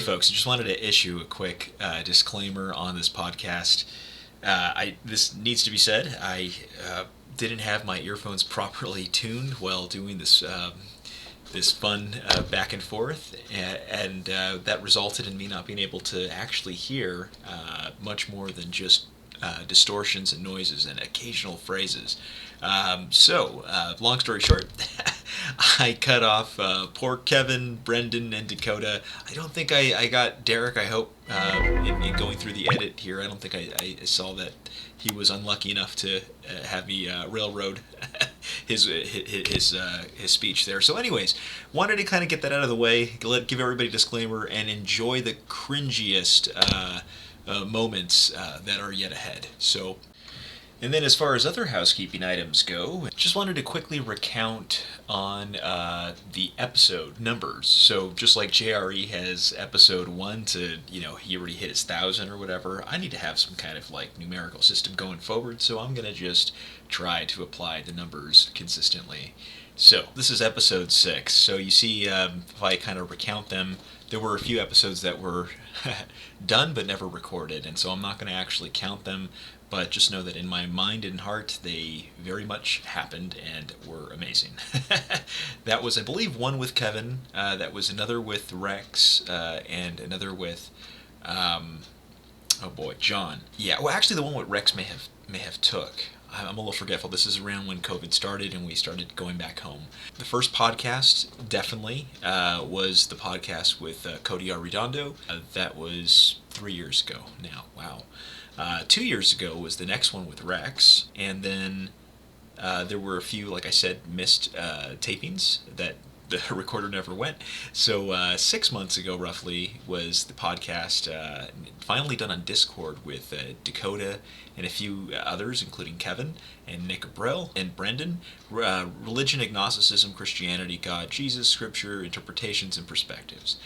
folks, I just wanted to issue a quick disclaimer on this podcast. This needs to be said. I didn't have my earphones properly tuned while doing this fun back and forth, and that resulted in me not being able to actually hear much more than just distortions and noises and occasional phrases. Long story short, I cut off poor Kevin, Brendan, and Dakota. I don't think I got Derek. I hope in going through the edit here, I don't think I saw that he was unlucky enough to have me railroad his speech there. So, anyways, wanted to kind of get that out of the way, give everybody a disclaimer, and enjoy the cringiest moments that are yet ahead. So. And then as far as other housekeeping items go, just wanted to quickly recount on the episode numbers. So just like JRE has episode 1 to, he already hit his 1,000 or whatever, I need to have some kind of numerical system going forward, so I'm going to just try to apply the numbers consistently. So this is episode 6. So you see, if I kind of recount them, there were a few episodes that were done but never recorded, and so I'm not going to actually count them. But just know that in my mind and heart, they very much happened and were amazing. That was, I believe, one with Kevin. That was another with Rex, and another with, John. Yeah, well, actually, the one with Rex may have took. I'm a little forgetful. This is around when COVID started and we started going back home. The first podcast, definitely, was the podcast with Cody Arredondo. That was 3 years ago now. Wow. 2 years ago was the next one with Rex, and then there were a few, like I said, missed tapings that the recorder never went. So 6 months ago, roughly, was the podcast finally done on Discord with Dakota and a few others, including Kevin and Nick Abrell and Brendan. Religion, agnosticism, Christianity, God, Jesus, Scripture, interpretations, and perspectives.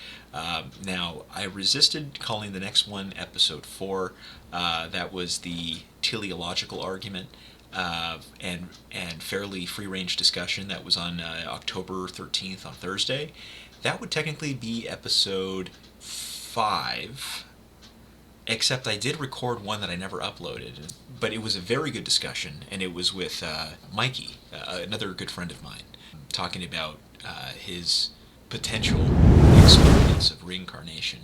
Now, I resisted calling the next one Episode 4. That was the teleological argument. And fairly free-range discussion that was on October 13th on Thursday. That would technically be episode 5, except I did record one that I never uploaded, but it was a very good discussion, and it was with Mikey, another good friend of mine, talking about his potential experience of reincarnation.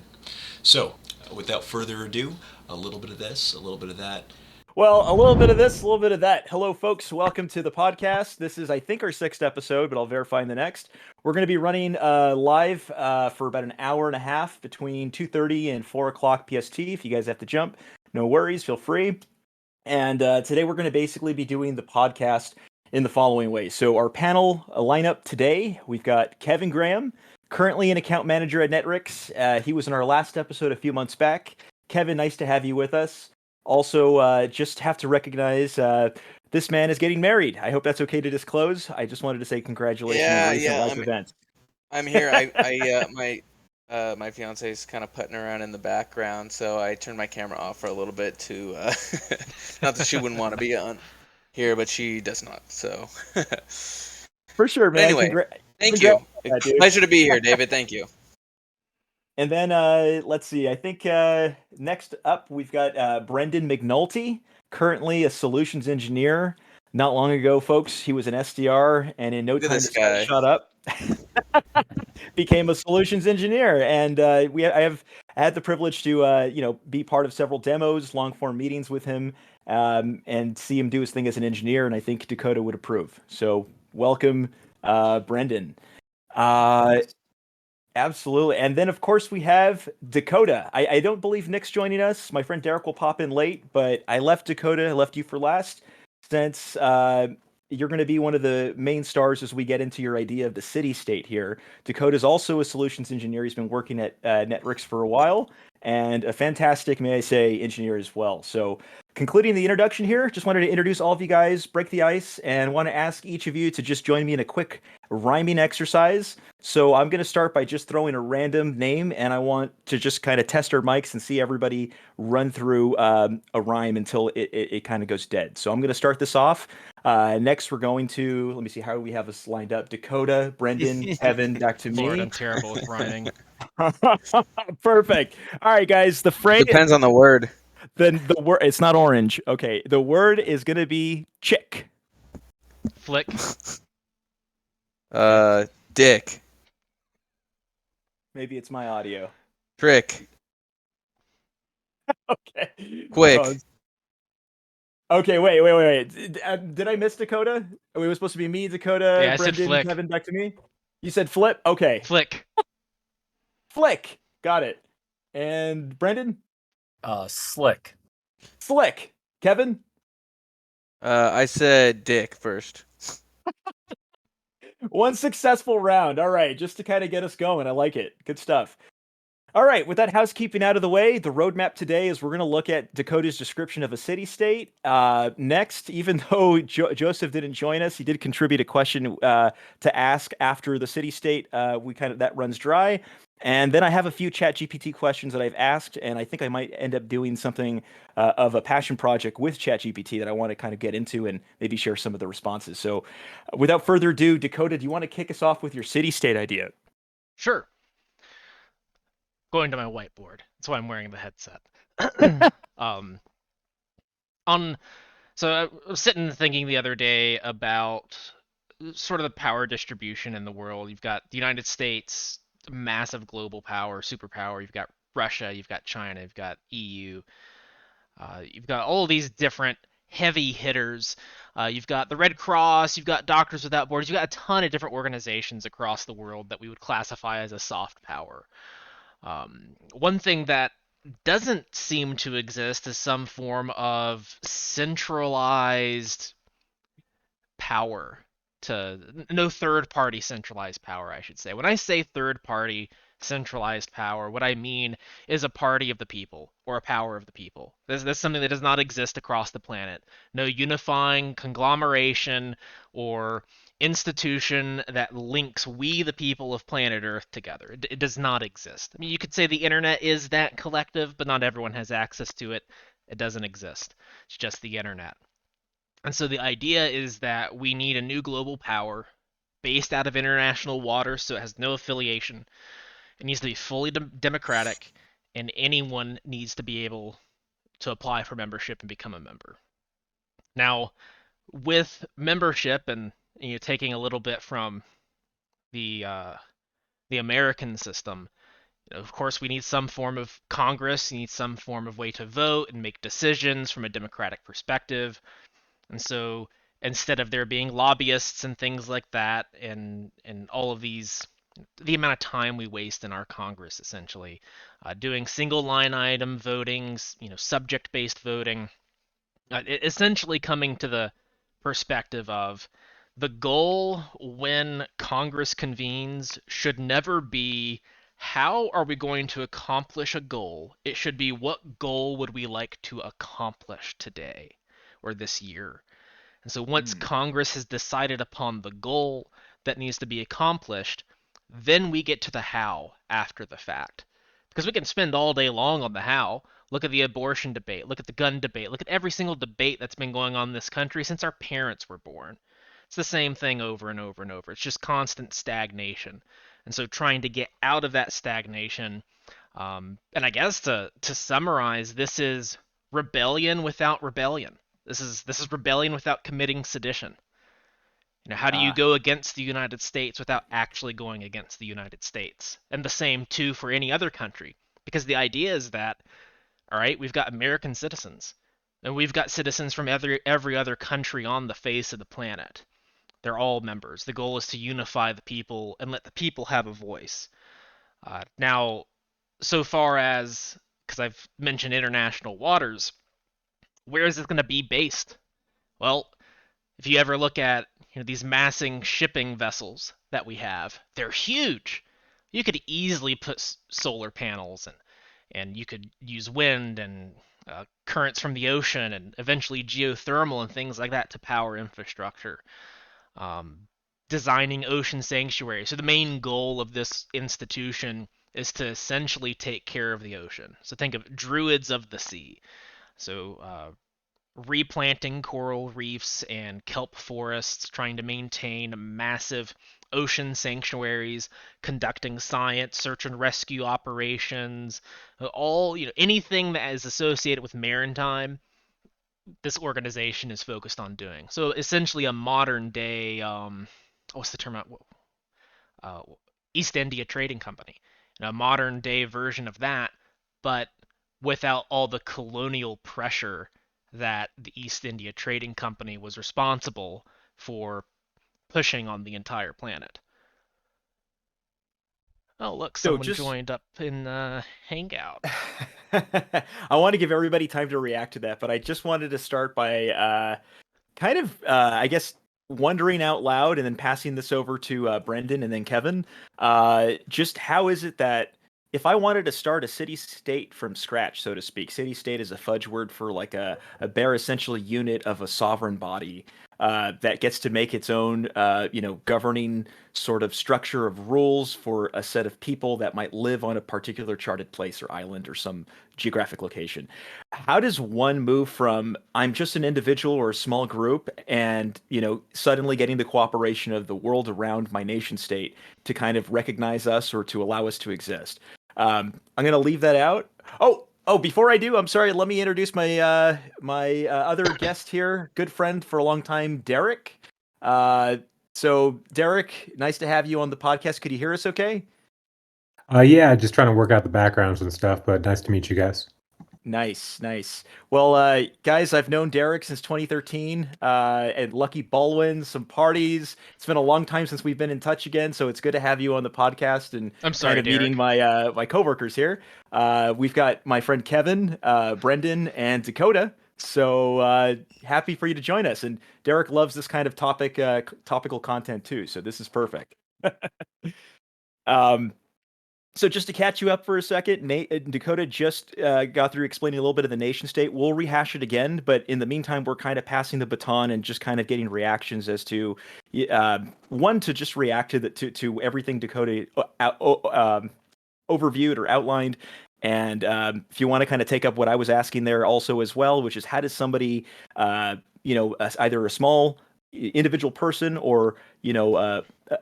So, without further ado, a little bit of this, a little bit of that. Well, a little bit of this, a little bit of that. Hello, folks. Welcome to the podcast. This is, I think, our 6th episode, but I'll verify in the next. We're going to be running live for about an hour and a half between 2:30 and 4 o'clock PST. If you guys have to jump, no worries, feel free. And today we're going to basically be doing the podcast in the following way. So our panel lineup today, we've got Kevin Graham, currently an account manager at Netrix. He was in our last episode a few months back. Kevin, nice to have you with us. Also, just have to recognize this man is getting married. I hope that's okay to disclose. I just wanted to say congratulations on the recent live event. I'm here. My fiance is kind of putting around in the background, so I turned my camera off for a little bit to not that she wouldn't want to be on here, but she does not. So for sure, man. Anyway, thank you. Pleasure to be here, David. Thank you. And then let's see. I think next up we've got Brendan McNulty, currently a solutions engineer. Not long ago, folks, he was an SDR, and in no time this guy shot up, became a solutions engineer. And I had the privilege to be part of several demos, long form meetings with him, and see him do his thing as an engineer. And I think Dakota would approve. So welcome, Brendan. Absolutely. And then, of course, we have Dakota. I don't believe Nick's joining us. My friend Derek will pop in late, but I left Dakota, I left you for last, since you're going to be one of the main stars as we get into your idea of the city-state here. Dakota's also a solutions engineer. He's been working at Netrix for a while, and a fantastic, may I say, engineer as well. So concluding the introduction here, just wanted to introduce all of you guys, break the ice, and want to ask each of you to just join me in a quick rhyming exercise. So I'm going to start by just throwing a random name, and I want to just kind of test our mics and see everybody run through a rhyme until it kind of goes dead. So I'm going to start this off. Next, we're going to, let me see, how do we have this lined up? Dakota, Brendan, Kevin, back to Lord, me. I'm terrible with rhyming. Perfect. All right, guys. The phrase, Depends on the word. then the word, it's not orange. Okay. The word is going to be chick. Flick. Dick. Maybe it's my audio. Trick. Okay. Quick. Okay, wait. Did I miss Dakota? It was supposed to be me, Dakota, Yeah, I said Brendan, flick. Kevin, back to me. You said flip? Okay. Flick. Flick. Got it. And Brendan? Slick. Slick. Kevin? I said dick first. One successful round. All right, just to kind of get us going. I like it. Good stuff. All right, with that housekeeping out of the way, the roadmap today is we're going to look at Dakota's description of a city-state. Next, even though Joseph didn't join us, he did contribute a question to ask after the city-state. We kind of that runs dry. And then I have a few ChatGPT questions that I've asked, and I think I might end up doing something of a passion project with ChatGPT that I want to kind of get into and maybe share some of the responses. So without further ado, Dakota, do you want to kick us off with your city-state idea? Sure. Going to my whiteboard. That's why I'm wearing the headset. So I was sitting thinking the other day about sort of the power distribution in the world. You've got the United States, massive global power, superpower. You've got Russia, you've got China, you've got EU. You've got all these different heavy hitters. You've got the Red Cross, you've got Doctors Without Borders, you've got a ton of different organizations across the world that we would classify as a soft power. One thing that doesn't seem to exist is some form of centralized power to no third party centralized power, I should say. When I say third party centralized power, what I mean is a party of the people or a power of the people. That's something that does not exist across the planet. No unifying conglomeration or institution that links we the people of planet Earth together. It does not exist. I mean, you could say the internet is that collective, but not everyone has access to it. It doesn't exist. It's just the internet. And so the idea is that we need a new global power based out of international waters, so it has no affiliation. It needs to be fully democratic, and anyone needs to be able to apply for membership and become a member. Now, with membership, and taking a little bit from the American system, of course, we need some form of Congress. You need some form of way to vote and make decisions from a democratic perspective. And so instead of there being lobbyists and things like that, and all of these, the amount of time we waste in our Congress, essentially, doing single line item votings, subject based voting, essentially coming to the perspective of the goal when Congress convenes should never be how are we going to accomplish a goal. It should be what goal would we like to accomplish today or this year. And so once Congress has decided upon the goal that needs to be accomplished, then we get to the how after the fact. Because we can spend all day long on the how. Look at the abortion debate, look at the gun debate, look at every single debate that's been going on in this country since our parents were born. It's the same thing over and over and over. It's just constant stagnation. And so trying to get out of that stagnation, and I guess to summarize, this is rebellion without rebellion. This is rebellion without committing sedition. How do you go against the United States without actually going against the United States? And the same too for any other country. Because the idea is that, all right, we've got American citizens, and we've got citizens from every other country on the face of the planet. They're all members. The goal is to unify the people and let the people have a voice. Now, so far as, because I've mentioned international waters, where is it going to be based? Well, if you ever look at these massing shipping vessels that we have, they're huge. You could easily put solar panels and you could use wind and currents from the ocean, and eventually geothermal and things like that to power infrastructure. Um, Designing ocean sanctuaries. So the main goal of this institution is to essentially take care of the ocean. So think of druids of the sea. So replanting coral reefs and kelp forests, trying to maintain massive ocean sanctuaries, conducting science, search and rescue operations, all anything that is associated with maritime. This organization is focused on doing. So essentially, a modern day, what's the term? Uh, East India Trading Company, a modern day version of that, but without all the colonial pressure that the East India Trading Company was responsible for pushing on the entire planet. Oh, look, So someone just joined up in Hangout. I want to give everybody time to react to that, but I just wanted to start by kind of, I guess, wondering out loud and then passing this over to Brendan and then Kevin. Just how is it that if I wanted to start a city state from scratch, so to speak, city state is a fudge word for like a bare essential unit of a sovereign body that gets to make its own, governing sort of structure of rules for a set of people that might live on a particular charted place or island or some geographic location. How does one move from I'm just an individual or a small group and, suddenly getting the cooperation of the world around my nation state to kind of recognize us or to allow us to exist? I'm going to leave that out. Oh, before I do, I'm sorry. Let me introduce my other guest here, good friend for a long time, Derek. Uh, so, Derek, nice to have you on the podcast. Could you hear us okay? Yeah, just trying to work out the backgrounds and stuff, but nice to meet you guys. Nice, nice. Well, guys, I've known Derek since 2013, at Lucky Baldwin, some parties. It's been a long time since we've been in touch again, so it's good to have you on the podcast and I'm kind sorry, of meeting Derek. my coworkers here. We've got my friend Kevin, Brendan, and Dakota. So happy for you to join us. And Derek loves this kind of topical content too. So this is perfect. Um, so just to catch you up for a second, Dakota just got through explaining a little bit of the nation state. We'll rehash it again, but in the meantime, we're kind of passing the baton and just kind of getting reactions as to one to just react to to everything Dakota overviewed or outlined. And if you want to kind of take up what I was asking there also as well, which is how does somebody, either a small individual person or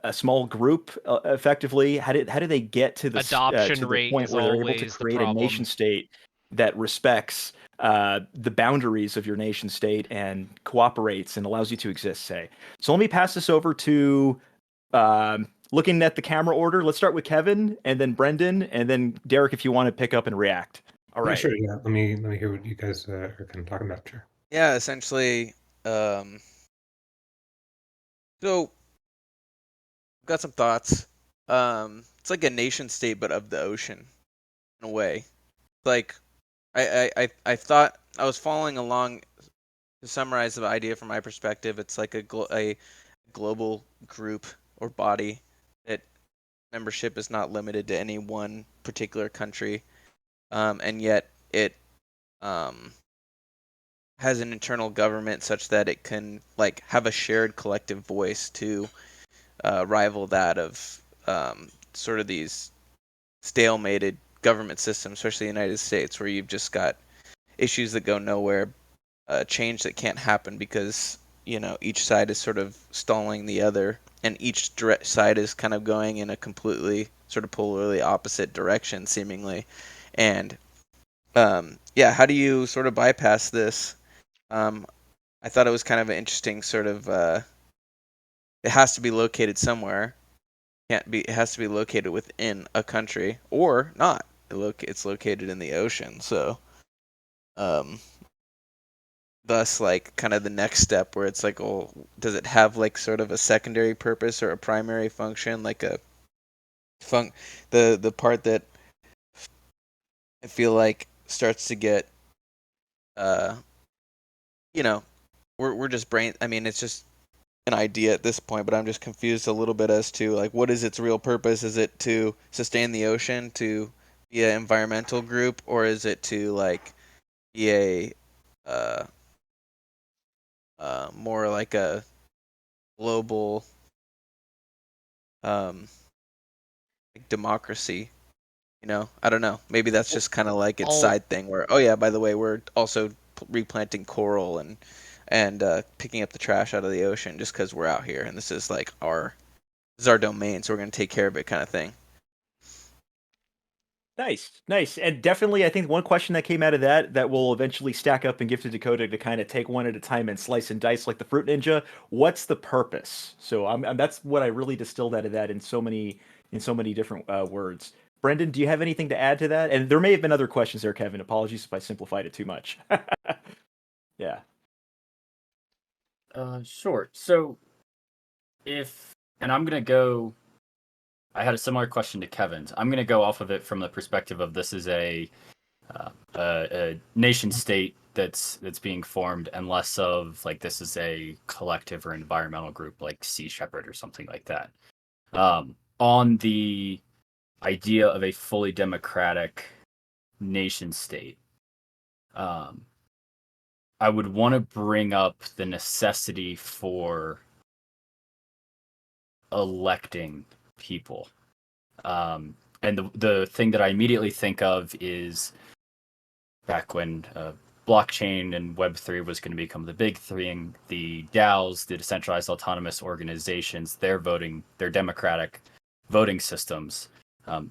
a small group, effectively, how do they get to Adoption to the rate point is where they're able to always the create a nation problem. state that respects the boundaries of your nation state and cooperates and allows you to exist, say. So let me pass this over to looking at the camera order. Let's start with Kevin and then Brendan and then Derek if you want to pick up and react. All Yeah, right. sure. Yeah, let me hear what you guys are kind of talking about. Sure. Yeah, essentially. So I've got some thoughts. It's like a nation state, but of the ocean in a way. Like I thought I was following along to summarize the idea from my perspective. It's like a global group or body that membership is not limited to any one particular country, and yet it um, has an internal government such that it can like have a shared collective voice to rival that of sort of these stalemated government systems, especially the United States, where you've just got issues that go nowhere, change that can't happen because each side is sort of stalling the other, and each side is kind of going in a completely sort of polarly opposite direction, seemingly. And yeah, how do you sort of bypass this? Um, I thought it was kind of an interesting sort of. It has to be located somewhere. Can't be. It has to be located within a country or not. It's located in the ocean, so um, thus like kind of the next step where it's like, oh, does it have like sort of a secondary purpose or a primary function, like a the part that I feel like starts to get uh you know we're just brain. I mean, it's just an idea at this point, but I'm just confused a little bit as to like what is its real purpose? Is it to sustain the ocean, to be an environmental group, or is it to like be a uh, more like a global um, like democracy. I don't know. Maybe that's just kind of like its All side thing where, oh yeah, by the way, we're also replanting coral and picking up the trash out of the ocean just because we're out here and this is our domain, so we're gonna take care of it, kind of thing. Nice, nice, and definitely, I think one question that came out of that will eventually stack up and give to Dakota to kind of take one at a time and slice and dice like the Fruit Ninja. What's the purpose? So that's what I really distilled out of that in so many different words. Brendan, do you have anything to add to that? And there may have been other questions there, Kevin. Apologies if I simplified it too much. Yeah. Sure. So and I'm gonna go. I had a similar question to Kevin's. I'm gonna go off of it from the perspective of this is a nation state that's being formed, and less of like this is a collective or environmental group like Sea Shepherd or something like that. On the idea of a fully democratic nation state, um, I would want to bring up the necessity for electing people. And the thing that I immediately think of is back when blockchain and Web3 was going to become the big thing, the DAOs, the decentralized autonomous organizations, their democratic voting systems.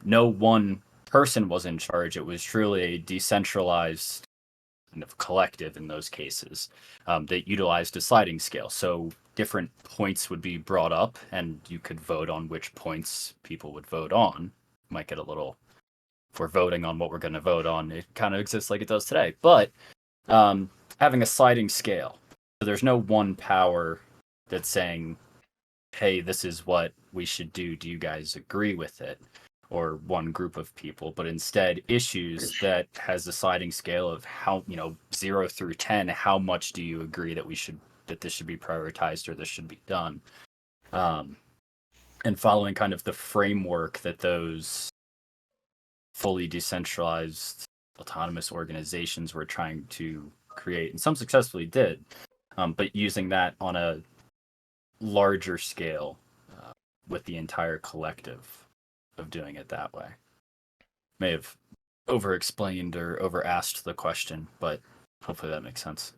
No one person was in charge. It was truly a decentralized kind of collective in those cases that utilized a sliding scale. So different points would be brought up, and you could vote on which points people would vote on. Might get a little, if we're voting on what we're going to vote on, it kind of exists like it does today. But having a sliding scale, so there's no one power that's saying, hey, this is what we should do. Do you guys agree with it? Or one group of people, but instead issues that has a sliding scale of how, 0 through 10, how much do you agree that this should be prioritized or this should be done? And following kind of the framework that those fully decentralized autonomous organizations were trying to create, and some successfully did, but using that on a larger scale with the entire collective of doing it that way. May have over explained or over asked the question, but hopefully that makes sense.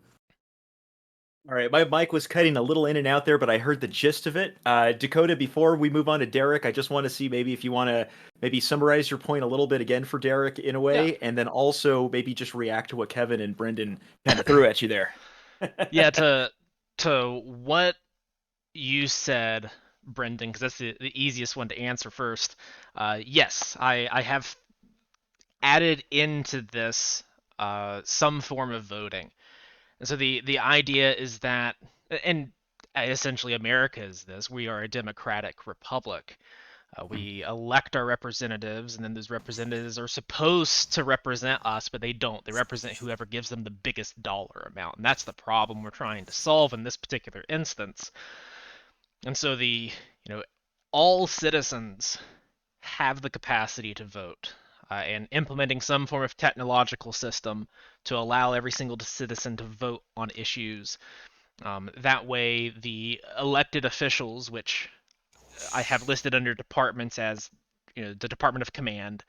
All right, my mic was cutting a little in and out there, but I heard the gist of it. Dakota, before we move on to Derek, I just want to see maybe if you want to maybe summarize your point a little bit again for Derek in a Yeah. way, and then also maybe just react to what Kevin and Brendan kind of threw at you there. Yeah, to what you said, Brendan, because that's the easiest one to answer first. Yes, I have added into this some form of voting. And so the idea is that, and essentially America is this: we are a democratic republic. We elect our representatives, and then those representatives are supposed to represent us, but they don't. They represent whoever gives them the biggest dollar amount, and that's the problem we're trying to solve in this particular instance. And so all citizens have the capacity to vote, and implementing some form of technological system to allow every single citizen to vote on issues. That way, the elected officials, which I have listed under departments as the Department of Command,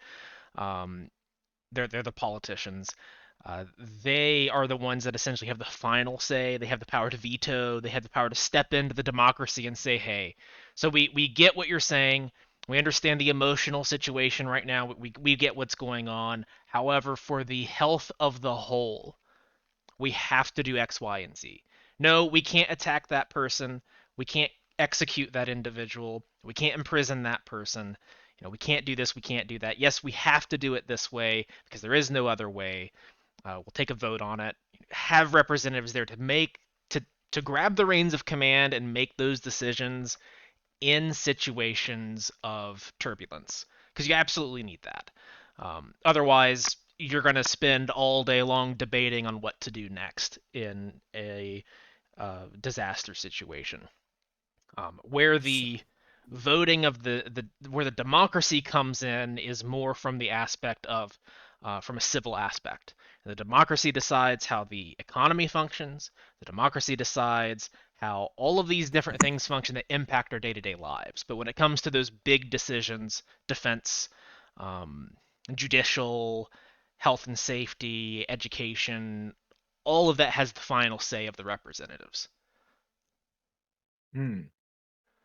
um, they're the politicians. They are the ones that essentially have the final say. They have the power to veto. They have the power to step into the democracy and say, "Hey." So we get what you're saying. We understand the emotional situation right now. We get what's going on. However, for the health of the whole, we have to do X, Y, and Z. No, we can't attack that person. We can't execute that individual. We can't imprison that person. We can't do this. We can't do that. Yes, we have to do it this way because there is no other way. We'll take a vote on it. Have representatives there to grab the reins of command and make those decisions in situations of turbulence, because you absolutely need that. Otherwise, you're going to spend all day long debating on what to do next in a disaster situation. Where the voting of the where the democracy comes in is more from the aspect of from a civil aspect. The democracy decides how the economy functions. The democracy decides how all of these different things function that impact our day-to-day lives. But when it comes to those big decisions, defense, um, judicial, health and safety, education, all of that has the final say of the representatives. Hmm.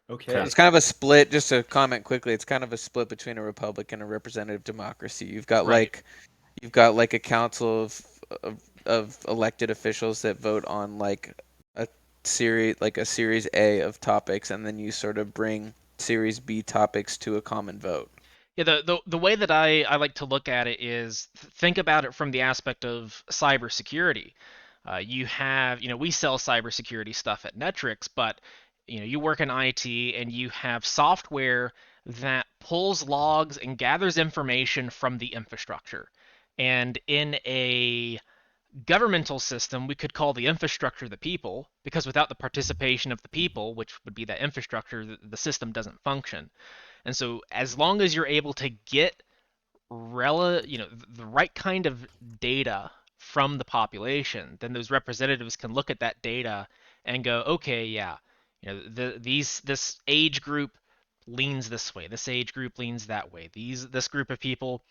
So Okay. it's kind of a split. Just to comment quickly, it's kind of a split between a republic and a representative democracy. Right. You've got like a council of elected officials that vote on like a series A of topics, and then you sort of bring series B topics to a common vote. Yeah, the way that I like to look at it is think about it from the aspect of cybersecurity. You have, we sell cybersecurity stuff at Netrix, but you work in IT and you have software that pulls logs and gathers information from the infrastructure. And in a governmental system, we could call the infrastructure the people, because without the participation of the people, which would be that infrastructure, the system doesn't function. And so as long as you're able to get the right kind of data from the population, then those representatives can look at that data and go, okay, yeah, this age group leans this way, this age group leans that way, this group of people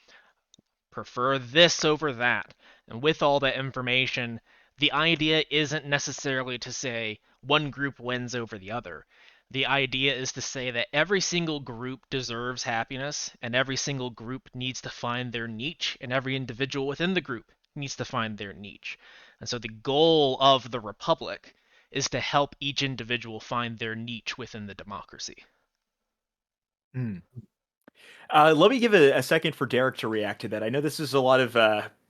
prefer this over that. And with all that information, the idea isn't necessarily to say one group wins over the other. The idea is to say that every single group deserves happiness, and every single group needs to find their niche, and every individual within the group needs to find their niche. And so the goal of the Republic is to help each individual find their niche within the democracy. Hmm. Let me give a second for Derek to react to that. I know this is a lot of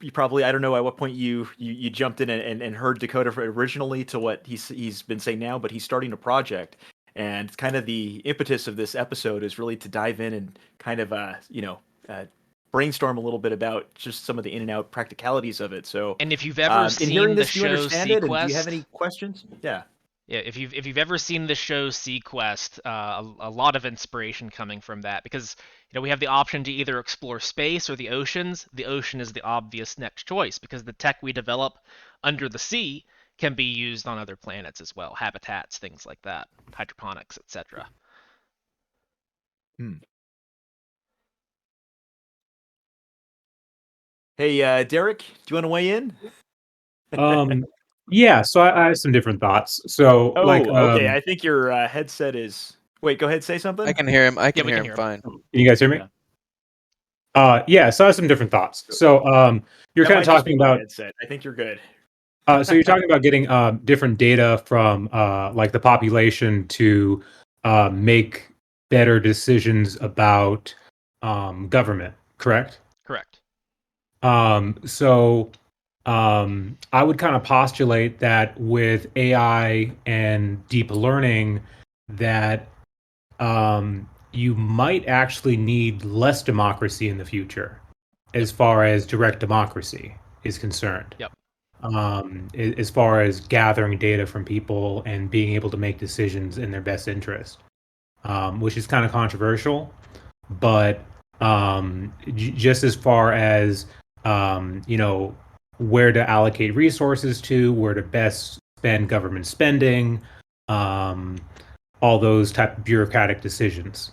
you probably, I don't know at what point you jumped in and heard Dakota originally to what he's been saying now, but he's starting a project, and kind of the impetus of this episode is really to dive in and kind of brainstorm a little bit about just some of the in and out practicalities of it. So, And if you've ever in hearing seen the this, do you show understand it, and do you have Sequest, any questions? Yeah. yeah, if you've ever seen the show Sequest, a lot of inspiration coming from that, because we have the option to either explore space or the oceans. The ocean is the obvious next choice because the tech we develop under the sea can be used on other planets as well, habitats, things like that, hydroponics, etc. Hmm. Hey, Derek, do you want to weigh in? Um, yeah, so I have some different thoughts. So, like, Oh, okay. I think your headset is. Wait, go ahead. Say I something. can hear him. I Yeah, can we hear can him hear him. fine. can you guys hear me? Yeah. Yeah, so I have some different thoughts. So, you're That kind of might just be talking my about. headset. I think you're good. So you're talking about getting different data from like the population to make better decisions about government, correct? Correct. So I would kind of postulate that with AI and deep learning, that you might actually need less democracy in the future, Yep. as far as direct democracy is concerned. Yep. As far as gathering data from people and being able to make decisions in their best interest, which is kind of controversial, but just as far as where to allocate resources to, where to best spend government spending, um, all those type of bureaucratic decisions,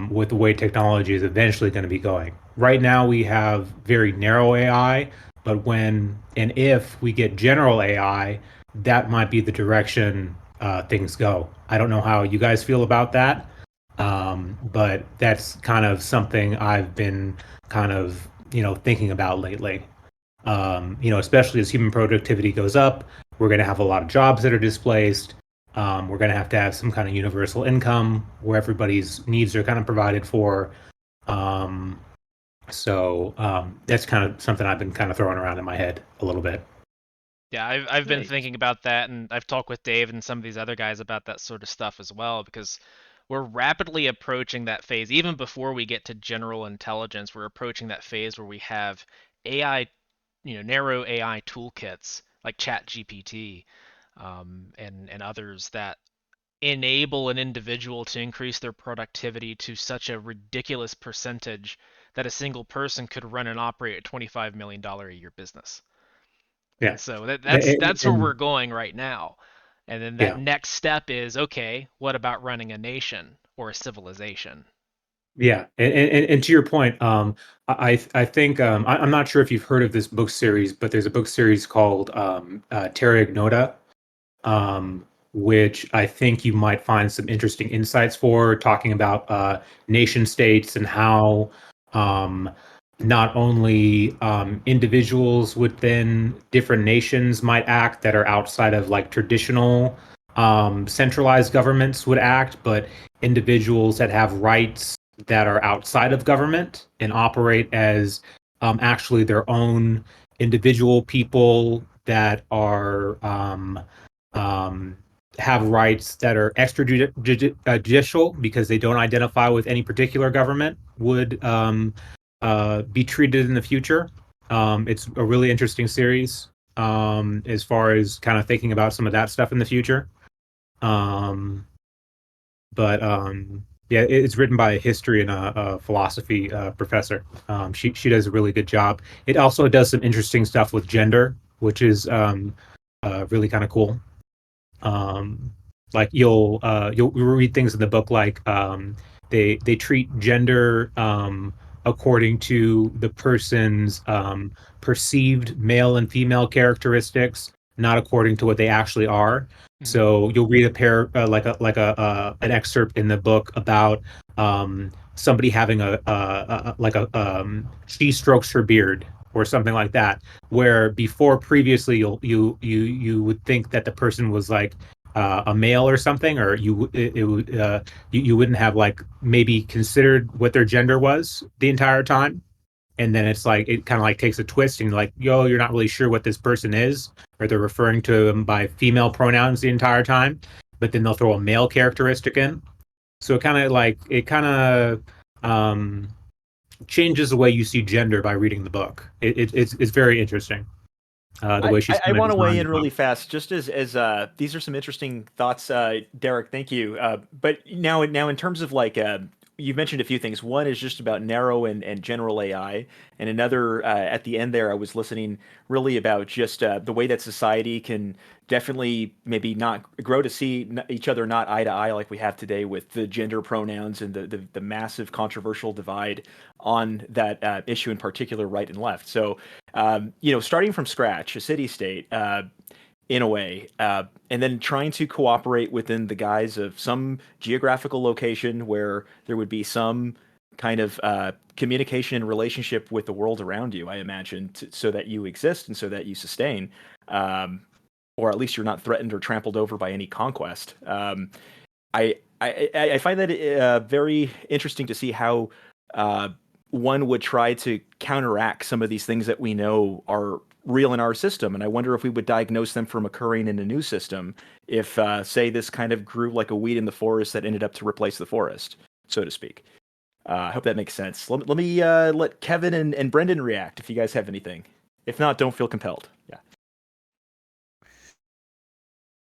with the way technology is eventually going to be going. Right now, we have very narrow AI, but when and if we get general AI, that might be the direction things go. I don't know how you guys feel about that, but that's kind of something I've been kind of thinking about lately. Especially as human productivity goes up, we're going to have a lot of jobs that are displaced. We're going to have some kind of universal income where everybody's needs are kind of provided for. Um, that's kind of something I've been kind of throwing around in my head a little bit. Yeah, I've been Nice. thinking about that, and I've talked with Dave and some of these other guys about that sort of stuff as well, because we're rapidly approaching that phase. Even before we get to general intelligence, we're approaching that phase where we have AI, narrow AI toolkits like ChatGPT, and others that enable an individual to increase their productivity to such a ridiculous percentage that a single person could run and operate a $25 million a year business. Yeah. And so that's where And we're going right now. And then that yeah. next step is, okay, what about running a nation or a civilization? Yeah, and to your point, I think I'm not sure if you've heard of this book series, but there's a book series called Terra Ignota, which I think you might find some interesting insights for, talking about nation states and how um, not only individuals within different nations might act that are outside of like traditional centralized governments would act, but individuals that have rights that are outside of government and operate as actually their own individual people that are um, have rights that are extrajudicial because they don't identify with any particular government would be treated in the future. It's a really interesting series as far as kind of thinking about some of that stuff in the future. Um, but yeah, it's written by a history and a philosophy professor. She does a really good job. It also does some interesting stuff with gender, which is really kind of cool. Um, like you'll read things in the book like they treat gender according to the person's perceived male and female characteristics, not according to what they actually are. Mhm. So you'll read a pair like a an excerpt in the book about somebody having a like a she strokes her beard or something like that, where before previously you would think that the person was like a male or something, or it would you wouldn't have like maybe considered what their gender was the entire time, and then it's like it kind of like takes a twist and like, yo, you're not really sure what this person is, or they're referring to them by female pronouns the entire time, but then they'll throw a male characteristic in. So it kind of changes the way you see gender by reading the book. It's very interesting the way she's I kind of want to weigh designed the in really book. fast, just as these are some interesting thoughts, Derek. Thank you. But now in terms of like you mentioned a few things. One is just about narrow and general AI, and another at the end there, I was listening really about just the way that society can definitely maybe not grow to see each other not eye to eye like we have today with the gender pronouns and the massive controversial divide on that issue in particular, right and left. So starting from scratch, a city state, in a way, and then trying to cooperate within the guise of some geographical location where there would be some kind of communication and relationship with the world around you, I imagine, so that you exist and so that you sustain, um, or at least you're not threatened or trampled over by any conquest. I find that very interesting to see how uh, one would try to counteract some of these things that we know are real in our system. And I wonder if we would diagnose them from occurring in a new system if, say, this kind of grew like a weed in the forest that ended up to replace the forest, so to speak. I hope that makes sense. Let me let Kevin and Brendan react if you guys have anything. If not, don't feel compelled. Yeah.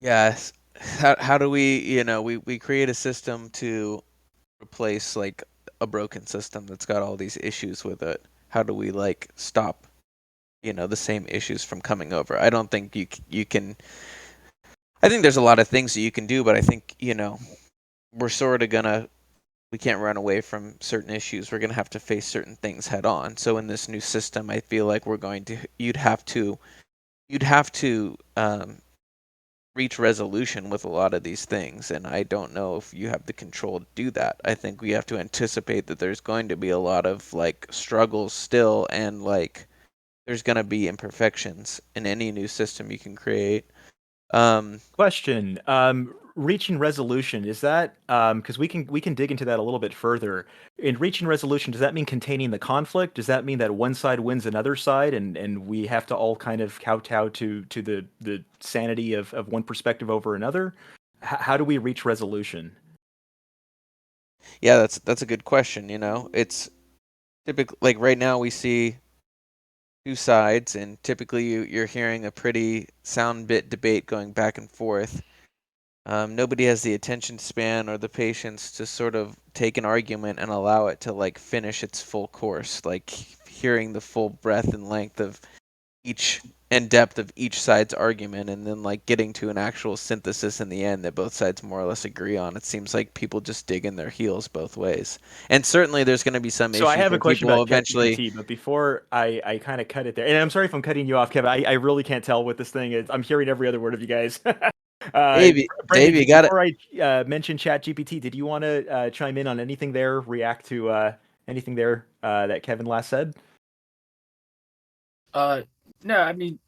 Yes. How do we, we create a system to replace like a broken system that's got all these issues with it? How do we like stop, the same issues from coming over? I don't think you can. I think there's a lot of things that you can do, but I think, we're sort of gonna we can't run away from certain issues. We're gonna have to face certain things head on. So in this new system, I feel like you'd have to reach resolution with a lot of these things, and I don't know if you have the control to do that. I think we have to anticipate that there's going to be a lot of like struggles still, and like there's going to be imperfections in any new system you can create. um Question. Reaching resolution, is that because we can dig into that a little bit further. In reaching resolution, does that mean containing the conflict? Does that mean that one side wins another side and we have to all kind of kowtow to the sanity of one perspective over another? How do we reach resolution? yeah, that's a good question. It's typically like right now we see two sides, and typically you're hearing a pretty sound bit debate going back and forth. nobody has the attention span or the patience to sort of take an argument and allow it to like finish its full course, like hearing the full breadth and length of each and depth of each side's argument, and then like getting to an actual synthesis in the end that both sides more or less agree on. It seems like people just dig in their heels both ways, and certainly there's going to be some So I issues have a where question people will about eventually. ChatGPT, but before I kind of cut it there, and I'm sorry if I'm cutting you off, Kevin. I really can't tell what this thing is. I'm hearing every other word of you guys. Dave, Brendan, you got it. before I mention ChatGPT, did you want to chime in on anything there, react to anything there that Kevin last said? No, I mean,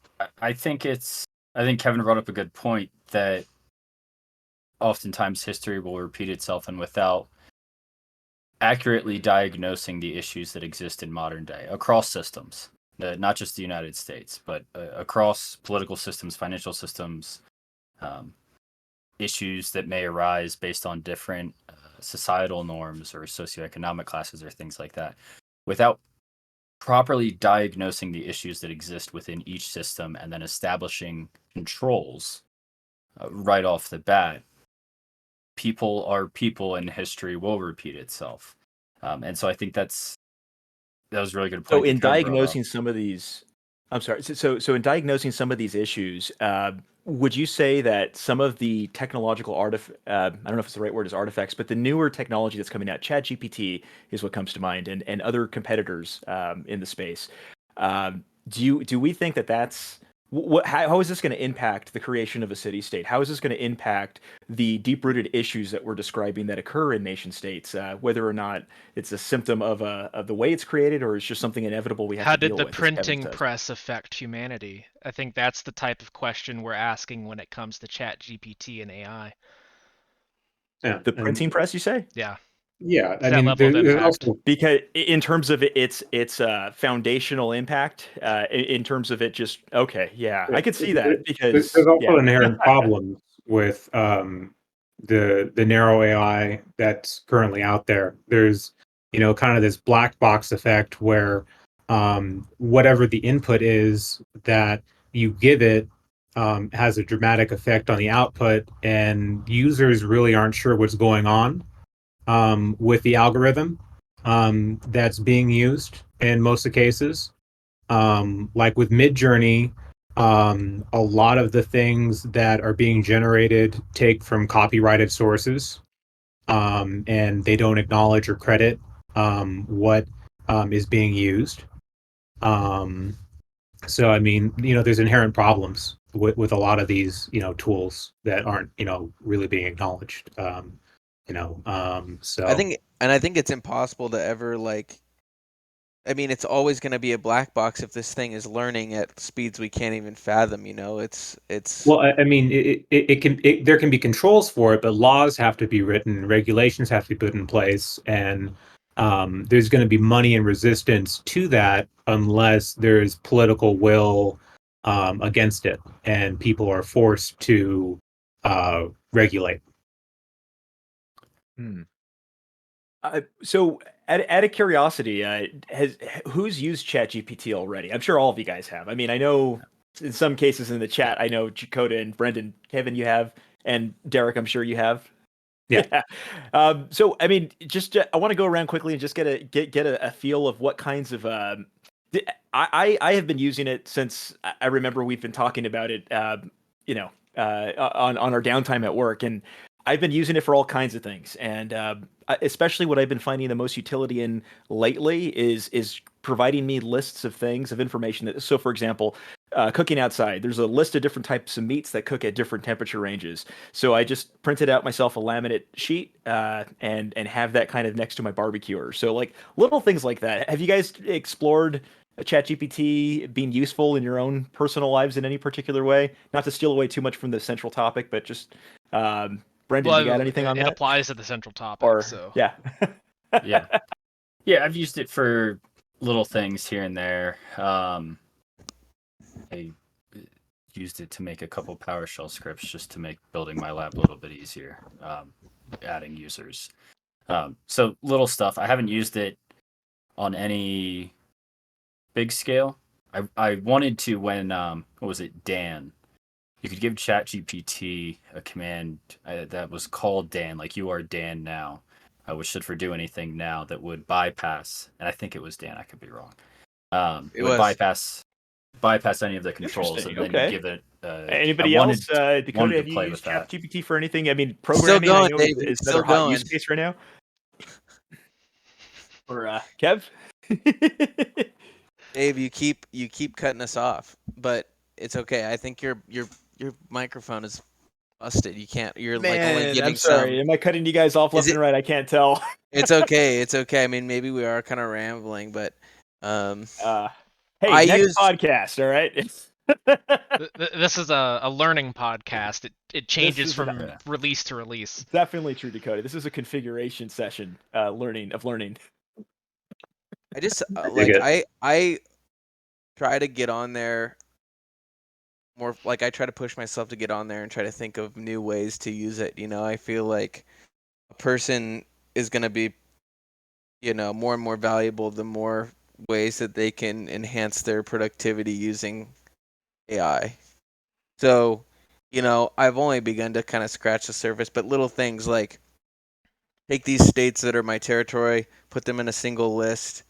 I think I think Kevin brought up a good point that oftentimes history will repeat itself, and without accurately diagnosing the issues that exist in modern day across systems, not just the United States, but across political systems, financial systems, um, issues that may arise based on different societal norms or socioeconomic classes or things like that. Without properly diagnosing the issues that exist within each system and then establishing controls right off the bat, people are people and history will repeat itself. And so I think that was a really good So point that in Kevin brought up. diagnosing some of these, I'm sorry. So in diagnosing some of these issues, would you say that some of the technological I don't know if it's the right word is artifacts, but the newer technology that's coming out, ChatGPT is what comes to mind, and other competitors in the space. Do we think that that's how is this going to impact the creation of a city state? How is this going to impact the deep rooted issues that we're describing that occur in nation states, whether or not it's a symptom of the way it's created, or it's just something inevitable we have How to did deal the with, as Kevin printing says. press affect humanity? I think that's the type of question we're asking when it comes to Chat GPT and AI. Yeah, The and printing press, you say? Yeah, yeah, it's I that mean, level of there's impact. also Because in terms of its foundational impact, in terms of it, just okay, yeah, I could see that there's because also yeah, inherent problems with the narrow AI that's currently out there. There's kind of this black box effect where whatever the input is that you give it has a dramatic effect on the output, and users really aren't sure what's going on with the algorithm that's being used in most of the cases. Like with Midjourney, a lot of the things that are being generated take from copyrighted sources, and they don't acknowledge or credit what is being used. Um, so, I mean, there's inherent problems with a lot of these, tools that aren't, really being acknowledged. So. I think it's impossible to ever like. I mean, it's always going to be a black box if this thing is learning at speeds we can't even fathom. It's. Well, I mean, there can be controls for it, but laws have to be written, regulations have to be put in place, and there's going to be money and resistance to that unless there's political will against it, and people are forced to regulate. Hmm. So out of curiosity, who's used ChatGPT already? I'm sure all of you guys have. I mean, I know in some cases in the chat, I know Dakota and Brendan, Kevin, you have, and Derek, I'm sure you have. Yeah. Yeah. So I mean, just I want to go around quickly and just get a feel of what kinds of I have been using it since I remember we've been talking about it. On our downtime at work, and I've been using it for all kinds of things. And especially what I've been finding the most utility in lately is providing me lists of things of information that. So, for example, cooking outside, there's a list of different types of meats that cook at different temperature ranges. So I just printed out myself a laminate sheet and have that kind of next to my barbecuer. So like little things like that. Have you guys explored ChatGPT being useful in your own personal lives in any particular way? Not to steal away too much from the central topic, but just Brendan, you got Well, anything on it that? applies to the central topic, Or so. yeah. Yeah. Yeah, I've used it for little things here and there. I used it to make a couple PowerShell scripts just to make building my lab a little bit easier, adding users. So little stuff. I haven't used it on any big scale. I wanted to when what was it, Dan you could give ChatGPT a command that was called Dan, like you are Dan now, which stood for do anything now, that would bypass, and I think it was Dan, I could be wrong. It Would was. bypass any of the controls, Interesting. and then Okay. give it. Anybody I else? Dakota, wanted to have you play used with that. ChatGPT for anything? I mean, Still programming, I going, know David. is Still another hot use going. case right now. For Kev? Dave, you keep cutting us off, but it's okay. I think your microphone is busted. You can't. You're like only Man, getting I'm sorry. some. Am I cutting you guys off Is left it? and right? I can't tell. It's okay. It's okay. I mean, maybe we are kind of rambling, but Hey, I next use. podcast, all right? This is a learning podcast. It This changes is an, from release to release. definitely true, Dakota. This is a configuration session, learning. I just dig it. I try to get on there more. Like I try to push myself to get on there and try to think of new ways to use it. I feel like a person is gonna be more and more valuable the more ways that they can enhance their productivity using AI. So, I've only begun to kind of scratch the surface, but little things like take these states that are my territory, put them in a single list,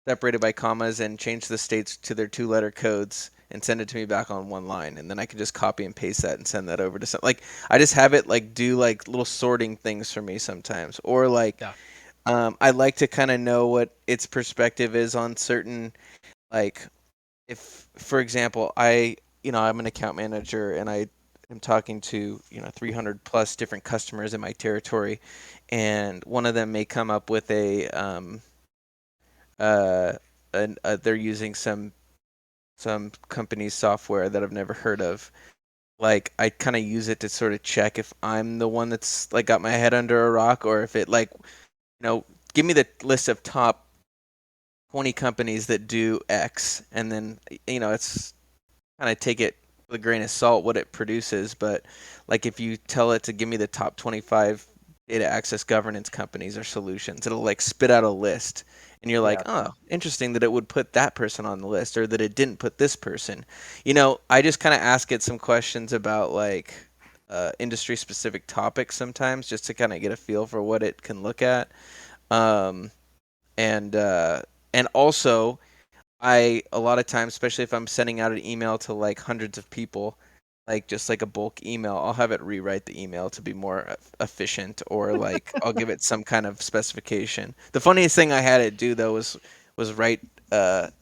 separated by commas, and change the states to their 2-letter codes and send it to me back on one line. And then I can just copy and paste that and send that over to some. Like, I just have it like do like little sorting things for me sometimes. Or like, Yeah. I like to kind of know what its perspective is on certain, like, if, for example, I'm an account manager and I am talking to, 300 plus different customers in my territory, and one of them may come up with they're using some company's software that I've never heard of. Like, I kind of use it to sort of check if I'm the one that's like got my head under a rock, or if it like, give me the list of top 20 companies that do X, and then it's kind of take it with a grain of salt what it produces. But like if you tell it to give me the top 25 data access governance companies or solutions, it'll like spit out a list, and you're like, oh, interesting that it would put that person on the list, or that it didn't put this person. I just kind of ask it some questions about like industry specific topics sometimes, just to kind of get a feel for what it can look at. um, and uh, and also, a lot of times, especially if I'm sending out an email to like hundreds of people, like just like a bulk email, I'll have it rewrite the email to be more efficient, or like I'll give it some kind of specification. The funniest thing I had it do though was write a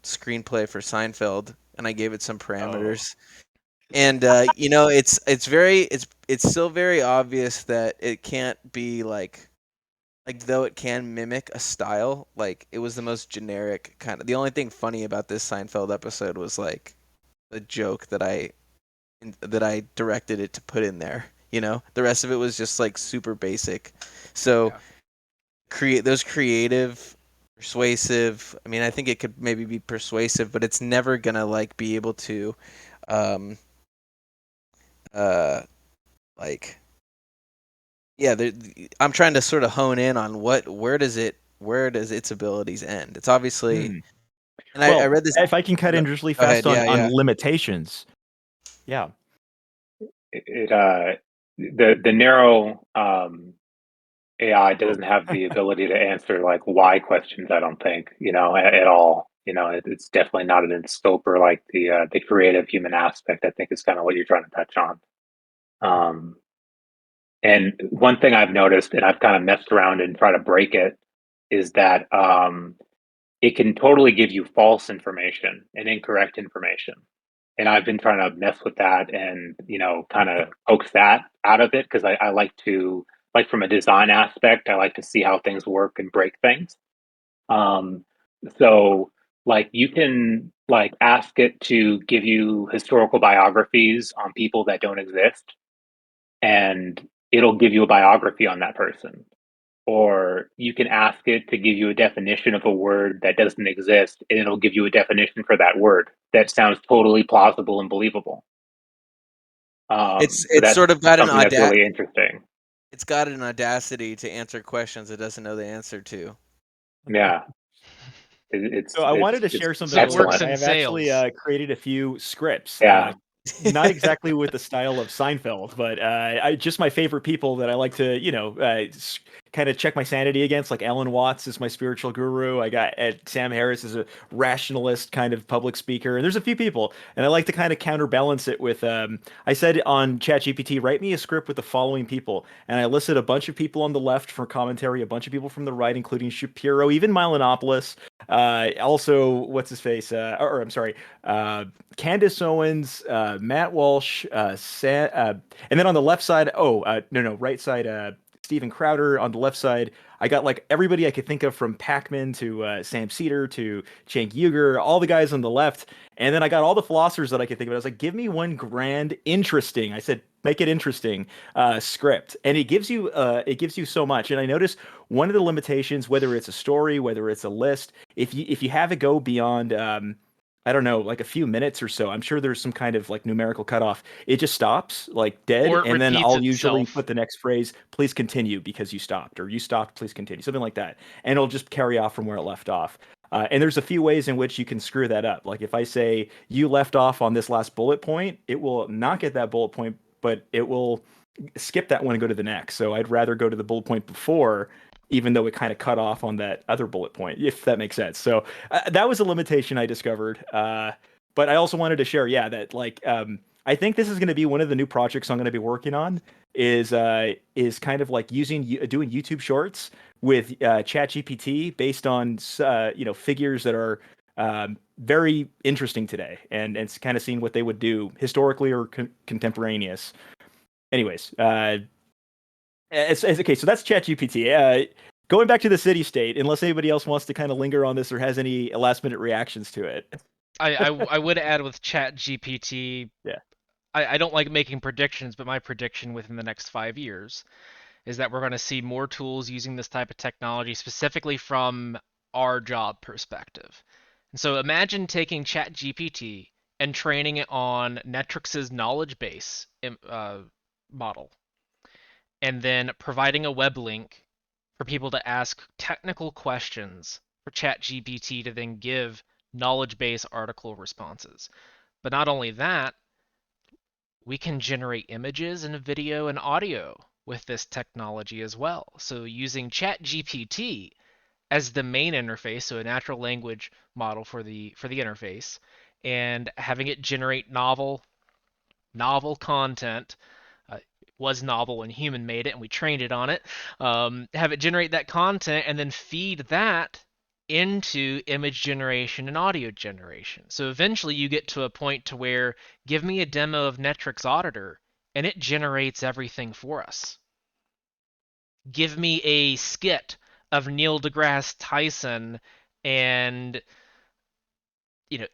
screenplay for Seinfeld, and I gave it some parameters. And it's still very obvious that it can't be like, though it can mimic a style. Like, it was the most generic kind of. The only thing funny about this Seinfeld episode was like the joke that I directed it to put in there. The rest of it was just like super basic. So Yeah. create those creative, persuasive. I mean, I think it could maybe be persuasive, but it's never gonna like be able to, um, uh, like yeah, I'm trying to sort of hone in on where does its abilities end? It's obviously, and I Well, read this. if I can cut in just really Go ahead, fast on, yeah, yeah. limitations. Yeah. The narrow AI doesn't have the ability to answer like why questions. I don't think at all. It's definitely not in its scope, or like the creative human aspect. I think is kind of what you're trying to touch on. And one thing I've noticed, and I've kind of messed around and try to break it, is that it can totally give you false information and incorrect information. And I've been trying to mess with that and, kind of coax that out of it, because I like to, like, from a design aspect, I like to see how things work and break things. Um, so, like, you can, like, ask it to give you historical biographies on people that don't exist, and it'll give you a biography on that person. Or you can ask it to give you a definition of a word that doesn't exist, and it'll give you a definition for that word that sounds totally plausible and believable. So It's that's sort of got something that's really interesting. it's got an audacity to answer questions it doesn't know the answer to. Yeah, it's So I wanted to share something So it really works quick. excellent. I in have actually sales. created a few scripts. Yeah. Not exactly with the style of Seinfeld, but I just my favorite people that I like to, kind of check my sanity against. Like Alan Watts is my spiritual guru. I got Sam Harris is a rationalist kind of public speaker, and there's a few people, and I like to kind of counterbalance it with. I said on ChatGPT, write me a script with the following people, and I listed a bunch of people on the left for commentary, a bunch of people from the right, including Shapiro, even Milanopoulos. Also, what's his face? Or I'm sorry. Candace Owens, Matt Walsh, and then on the left side, no, right side, Steven Crowder. On the left side, I got like everybody I could think of from Pac-Man to Sam Cedar to Cenk Uygur, all the guys on the left. And then I got all the philosophers that I could think of. I was like, give me one grand, interesting. I said, make it interesting script, and it gives you so much. And I noticed one of the limitations, whether it's a story, whether it's a list, if you have it go beyond I don't know, like a few minutes or so. I'm sure there's some kind of like numerical cutoff. It just stops like dead, Or it and then repeats I'll usually itself. put the next phrase, please continue because you stopped, or you stopped, please continue, something like that. And it'll just carry off from where it left off. And there's a few ways in which you can screw that up. Like if I say you left off on this last bullet point, it will not get that bullet point, but it will skip that one and go to the next. So I'd rather go to the bullet point before, even though it kind of cut off on that other bullet point, if that makes sense. So that was a limitation I discovered. But I also wanted to share, yeah, that I think this is going to be one of the new projects I'm going to be working on is kind of like doing YouTube Shorts with ChatGPT based on figures that are very interesting today, and it's kind of seeing what they would do historically or contemporaneous. Anyways, okay, so that's ChatGPT. Going back to the city state, unless anybody else wants to kind of linger on this or has any last minute reactions to it. I would add with Chat GPT, Yeah. I don't like making predictions, but my prediction within the next 5 years is that we're going to see more tools using this type of technology, specifically from our job perspective. And so imagine taking Chat GPT and training it on Netrix's knowledge base model, and then providing a web link for people to ask technical questions for ChatGPT to then give knowledge base article responses. But not only that, we can generate images and video and audio with this technology as well. So using ChatGPT as the main interface, so a natural language model for the interface, and having it generate novel content, was novel when human made it and we trained it on it. Have it generate that content and then feed that into image generation and audio generation. So eventually you get to a point to where give me a demo of Netrix Auditor and it generates everything for us. Give me a skit of Neil deGrasse Tyson and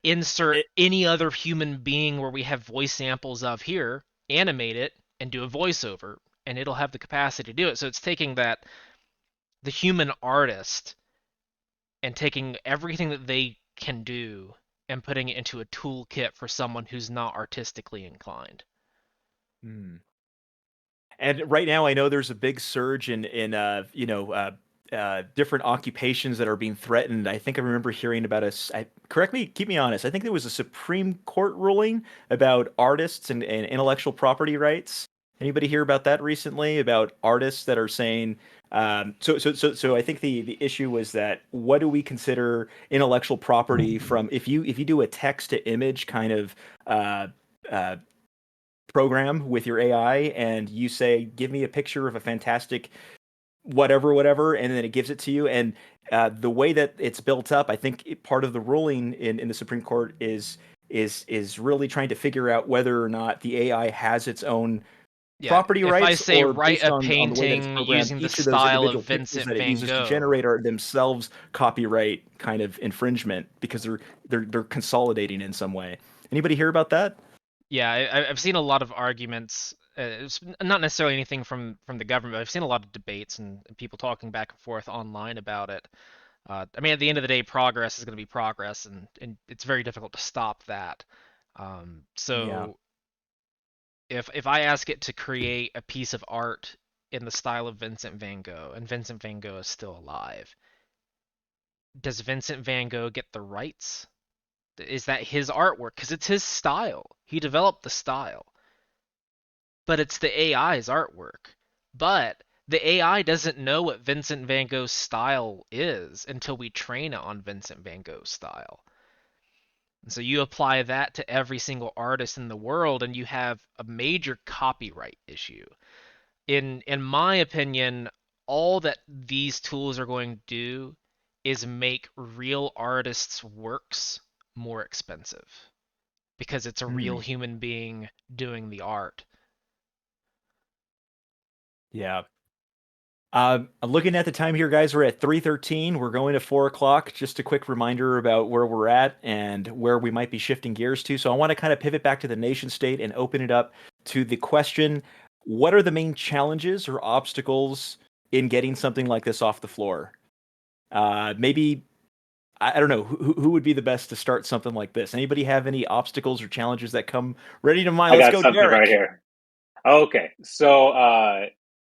insert It, any other human being where we have voice samples of here, animate it, and do a voiceover, and it'll have the capacity to do it. So it's taking the human artist and taking everything that they can do and putting it into a toolkit for someone who's not artistically inclined. hmm. And right now, I know there's a big surge in different occupations that are being threatened. I think I remember hearing about correct me, keep me honest. I think there was a Supreme Court ruling about artists and intellectual property rights. Anybody hear about that recently? About artists that are saying, so I think the issue was that what do we consider intellectual property from if you do a text to image kind of uh, uh, program with your AI and you say, give me a picture of a fantastic whatever, and then it gives it to you. And the way that it's built up, I think part of the ruling in the Supreme Court is really trying to figure out whether or not the AI has its own Yeah, property if I rights say or write based a on the way that it's painting programmed, using the each of those style of individual pictures Vincent that it van uses to Gogh. generate are themselves copyright kind of infringement because they're consolidating in some way. Anybody hear about that? Yeah, I've seen a lot of arguments. It's not necessarily anything from the government, but I've seen a lot of debates and people talking back and forth online about it. I mean, at the end of the day, progress is going to be progress, and it's very difficult to stop that. Yeah. So if I ask it to create a piece of art in the style of Vincent van Gogh, and Vincent van Gogh is still alive, does Vincent van Gogh get the rights is that his artwork, because it's his style. He developed the style, but it's the AI's artwork. But the AI doesn't know what Vincent van Gogh's style is until we train it on Vincent van Gogh's style. And so you apply that to every single artist in the world, and you have a major copyright issue. In my opinion, all that these tools are going to do is make real artists' works more expensive because it's a real human being doing the art. Yeah. I'm looking at the time here, guys. We're at 3:13. We're going to 4 o'clock. Just a quick reminder about where we're at and where we might be shifting gears to. So I want to kind of pivot back to the nation state and open it up to the question: what are the main challenges or obstacles in getting something like this off the floor? Maybe I don't know who would be the best to start something like this. Anybody have any obstacles or challenges that come ready to mind? I Let's got go, something Derek. right here. Okay, so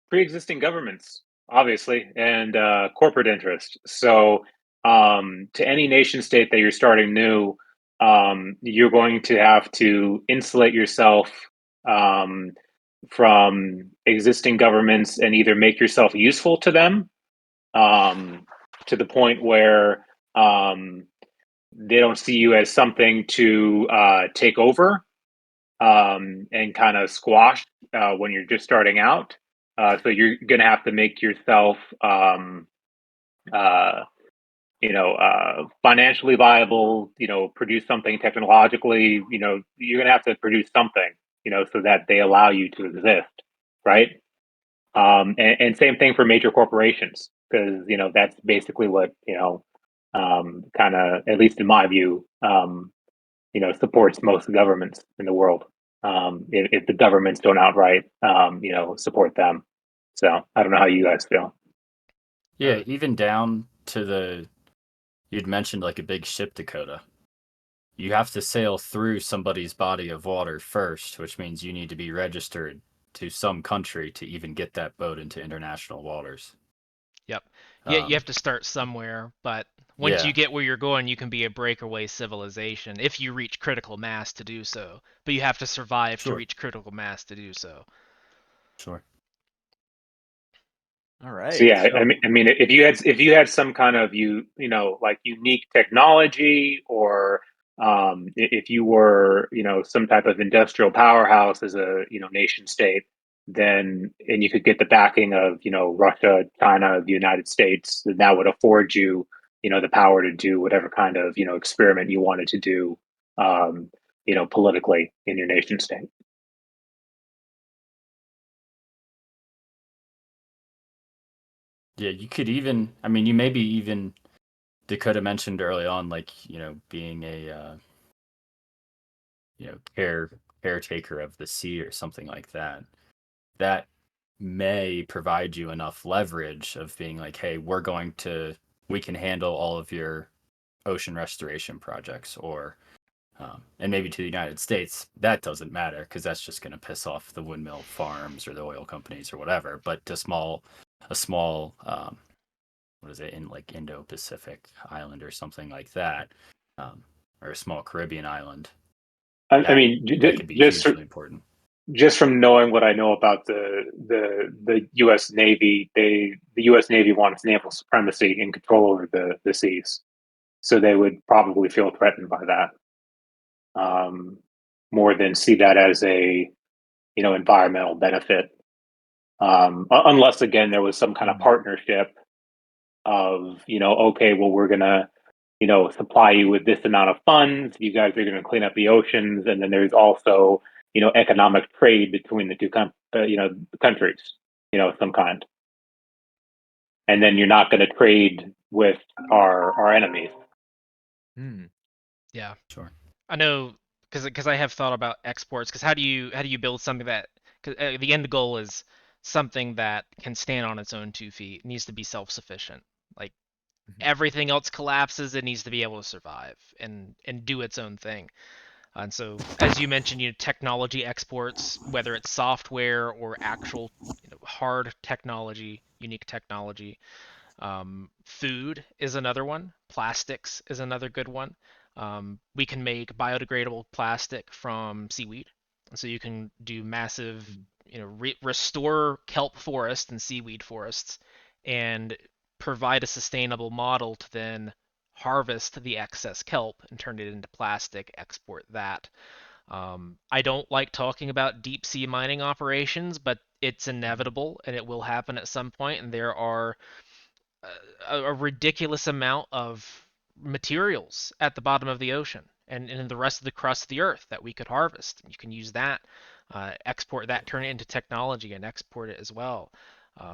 pre-existing governments, obviously, and corporate interest. So to any nation state that you're starting new, you're going to have to insulate yourself um, from existing governments and either make yourself useful to them to the point where they don't see you as something to take over and kind of squash when you're just starting out. So you're going to have to make yourself, uh, financially viable. Produce something technologically. You're going to have to produce something. So that they allow you to exist, right? And same thing for major corporations, because that's basically what kind of, at least in my view, supports most governments in the world. If the governments don't outright, support them. So I don't know how you guys feel. Yeah, even down to you'd mentioned like a big ship, Dakota. You have to sail through somebody's body of water first, which means you need to be registered to some country to even get that boat into international waters. Yep. You have Um, to start somewhere, but once yeah, you get where you're going, you can be a breakaway civilization if you reach critical mass to do so. But you have to survive to sure, reach critical mass to do so. sure. All So right. yeah, So I mean, if you had some kind of like unique technology, or if you were some type of industrial powerhouse as a nation state, then and you could get the backing of Russia, China, the United States, then that would afford you the power to do whatever kind of experiment you wanted to do, politically in your nation state. Yeah, you could even, I mean, you maybe even, Dakota mentioned early on, like, being a, caretaker of the sea or something like that. That may provide you enough leverage of being like, hey, we can handle all of your ocean restoration projects, or and maybe to the United States that doesn't matter because that's just going to piss off the windmill farms or the oil companies or whatever. But to a small what is it, in like Indo-Pacific island or something like that, or a small Caribbean island, I that mean, that could be hugely important. just from knowing what I know about the U.S. Navy, the U.S. Navy wants naval supremacy and control over the seas, so they would probably feel threatened by that, more than see that as a environmental benefit. Unless again there was some kind of partnership of okay, well, we're gonna supply you with this amount of funds. You guys are going to clean up the oceans, and then there's also economic trade between the two countries, some kind. And then you're not going to trade with our enemies. Yeah. Sure. I know because I have thought about exports. Because how do you build something that? Cause, the end goal is something that can stand on its own 2 feet. It needs to be self-sufficient. Like everything else collapses, it needs to be able to survive and do its own thing. And so, as you mentioned, technology exports, whether it's software or actual, hard technology, unique technology. Food is another one. Plastics is another good one. We can make biodegradable plastic from seaweed, and so you can do massive, restore kelp forests and seaweed forests, and provide a sustainable model to then harvest the excess kelp and turn it into plastic, export that. I don't like talking about deep sea mining operations, but it's inevitable and it will happen at some point, and there are a ridiculous amount of materials at the bottom of the ocean and in the rest of the crust of the earth that we could harvest. You can use that, export that, turn it into technology, and export it as well.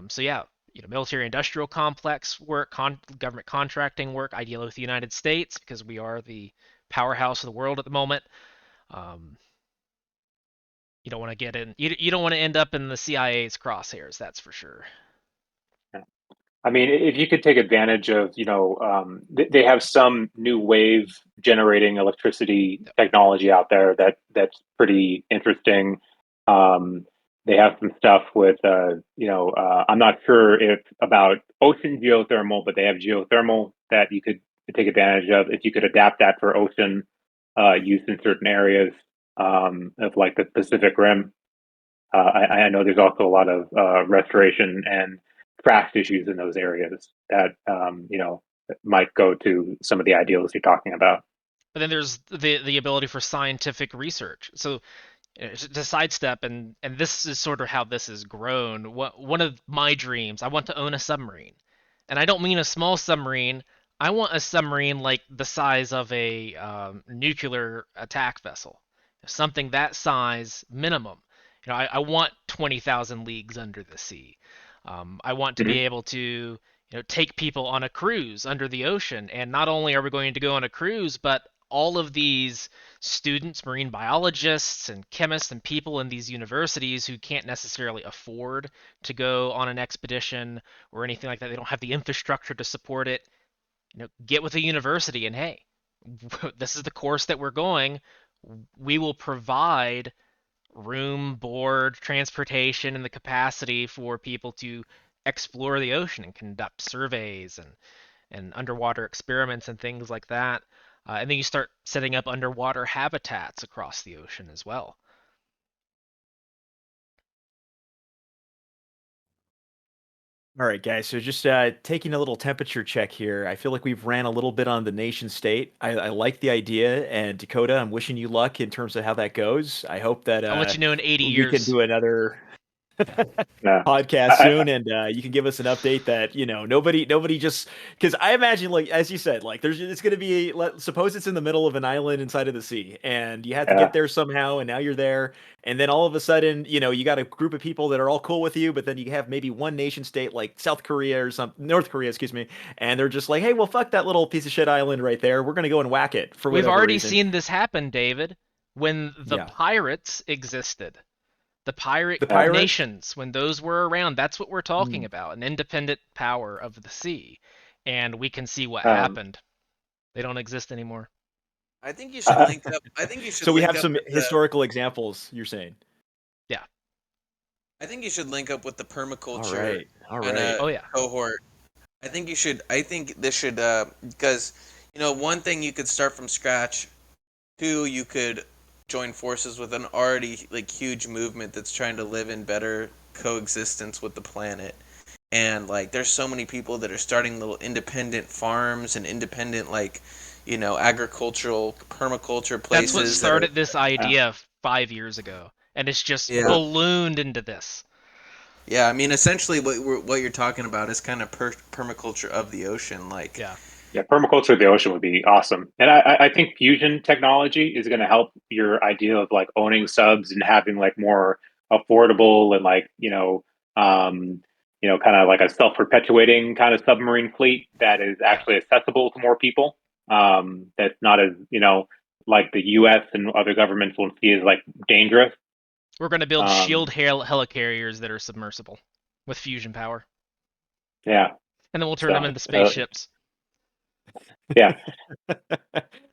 So yeah, military industrial complex work, government contracting work, ideally with the United States because we are the powerhouse of the world at the moment. Um, you don't want to get in. You don't want to end up in the CIA's crosshairs. That's for sure. I mean, if you could take advantage of, they have some new wave generating electricity technology out there that's pretty interesting. They have some stuff with, I'm not sure if about ocean geothermal, but they have geothermal that you could take advantage of if you could adapt that for ocean use in certain areas of like the Pacific Rim. I know there's also a lot of restoration and craft issues in those areas that might go to some of the ideals you're talking about. But then there's the ability for scientific research. So to sidestep, and this is sort of how this has grown. One of my dreams, I want to own a submarine, and I don't mean a small submarine. I want a submarine like the size of a nuclear attack vessel, something that size minimum. I want 20,000 leagues under the sea. I want to be Mhm. able to take people on a cruise under the ocean, and not only are we going to go on a cruise, but all of these students, marine biologists and chemists and people in these universities who can't necessarily afford to go on an expedition or anything like that. They don't have the infrastructure to support it. Get with a university and hey, this is the course that we're going. We will provide room, board, transportation, and the capacity for people to explore the ocean and conduct surveys and underwater experiments and things like that. And then you start setting up underwater habitats across the ocean as well. All right, guys. So just taking a little temperature check here. I feel like we've ran a little bit on the nation state. I like the idea, and Dakota, I'm wishing you luck in terms of how that goes. I hope that I'll let you know in 80 we can years. do another Yeah, podcast I, soon, and you can give us an update that nobody just because I imagine, like as you said, like it's going to be, suppose it's in the middle of an island inside of the sea and you have to get yeah. there somehow, and now you're there, and then all of a sudden you got a group of people that are all cool with you, but then you have maybe one nation state like South Korea or some North Korea, excuse me, and they're just like, hey, well, fuck that little piece of shit island right there, we're going to go and whack it for We've whatever already reason. seen this happen, David, when the Yeah, pirates existed. The pirate the Yeah. pirates. nations, when those were around, that's what we're talking Hmm. about, an independent power of the sea. And we can see what Um, happened. They don't exist anymore. I think you should I, link up. I think you should So we link have up some with the. historical examples, you're saying? Yeah. I think you should link up with the All permaculture right, all kind right. of Oh yeah. cohort. I think you should. I think this should because one thing you could start from scratch. Two, you could join forces with an already like huge movement that's trying to live in better coexistence with the planet. And like there's so many people that are starting little independent farms and independent like agricultural permaculture That's what places that are started this idea 5 years ago. And it's just yeah. ballooned into this. Yeah, I mean, essentially, what you're talking about is kind of permaculture of the ocean. Like, Yeah. yeah, permaculture of the ocean would be awesome, and I think fusion technology is going to help your idea of like owning subs and having like more affordable and like kind of like a self perpetuating kind of submarine fleet that is Yeah. actually accessible to more people. That's not as like the U.S. and other governments will see as like dangerous. We're going to build shield Um, helicarriers that are submersible with fusion power. yeah, And then we'll turn them so into spaceships. Yeah.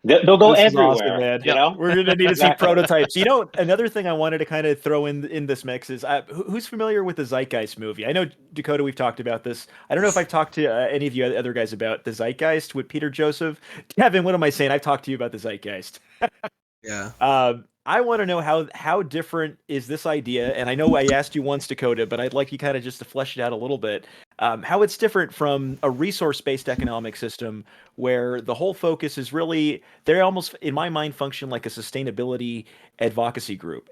They'll go This is awesome, everywhere, man. you know? We're gonna need to see Exactly. prototypes. You know, another thing I wanted to kind of throw in this mix is who's familiar with the Zeitgeist movie? I know Dakota, we've talked about this. I don't know if I've talked to any of you other guys about the Zeitgeist with Peter Joseph. Kevin, what am I saying? I've talked to you about the Zeitgeist. Yeah. I want to know how different is this idea, and I know I asked you once, Dakota, but I'd like you kind of just to flesh it out a little bit. How it's different from a resource-based economic system where the whole focus is really they almost, in my mind, function like a sustainability advocacy group.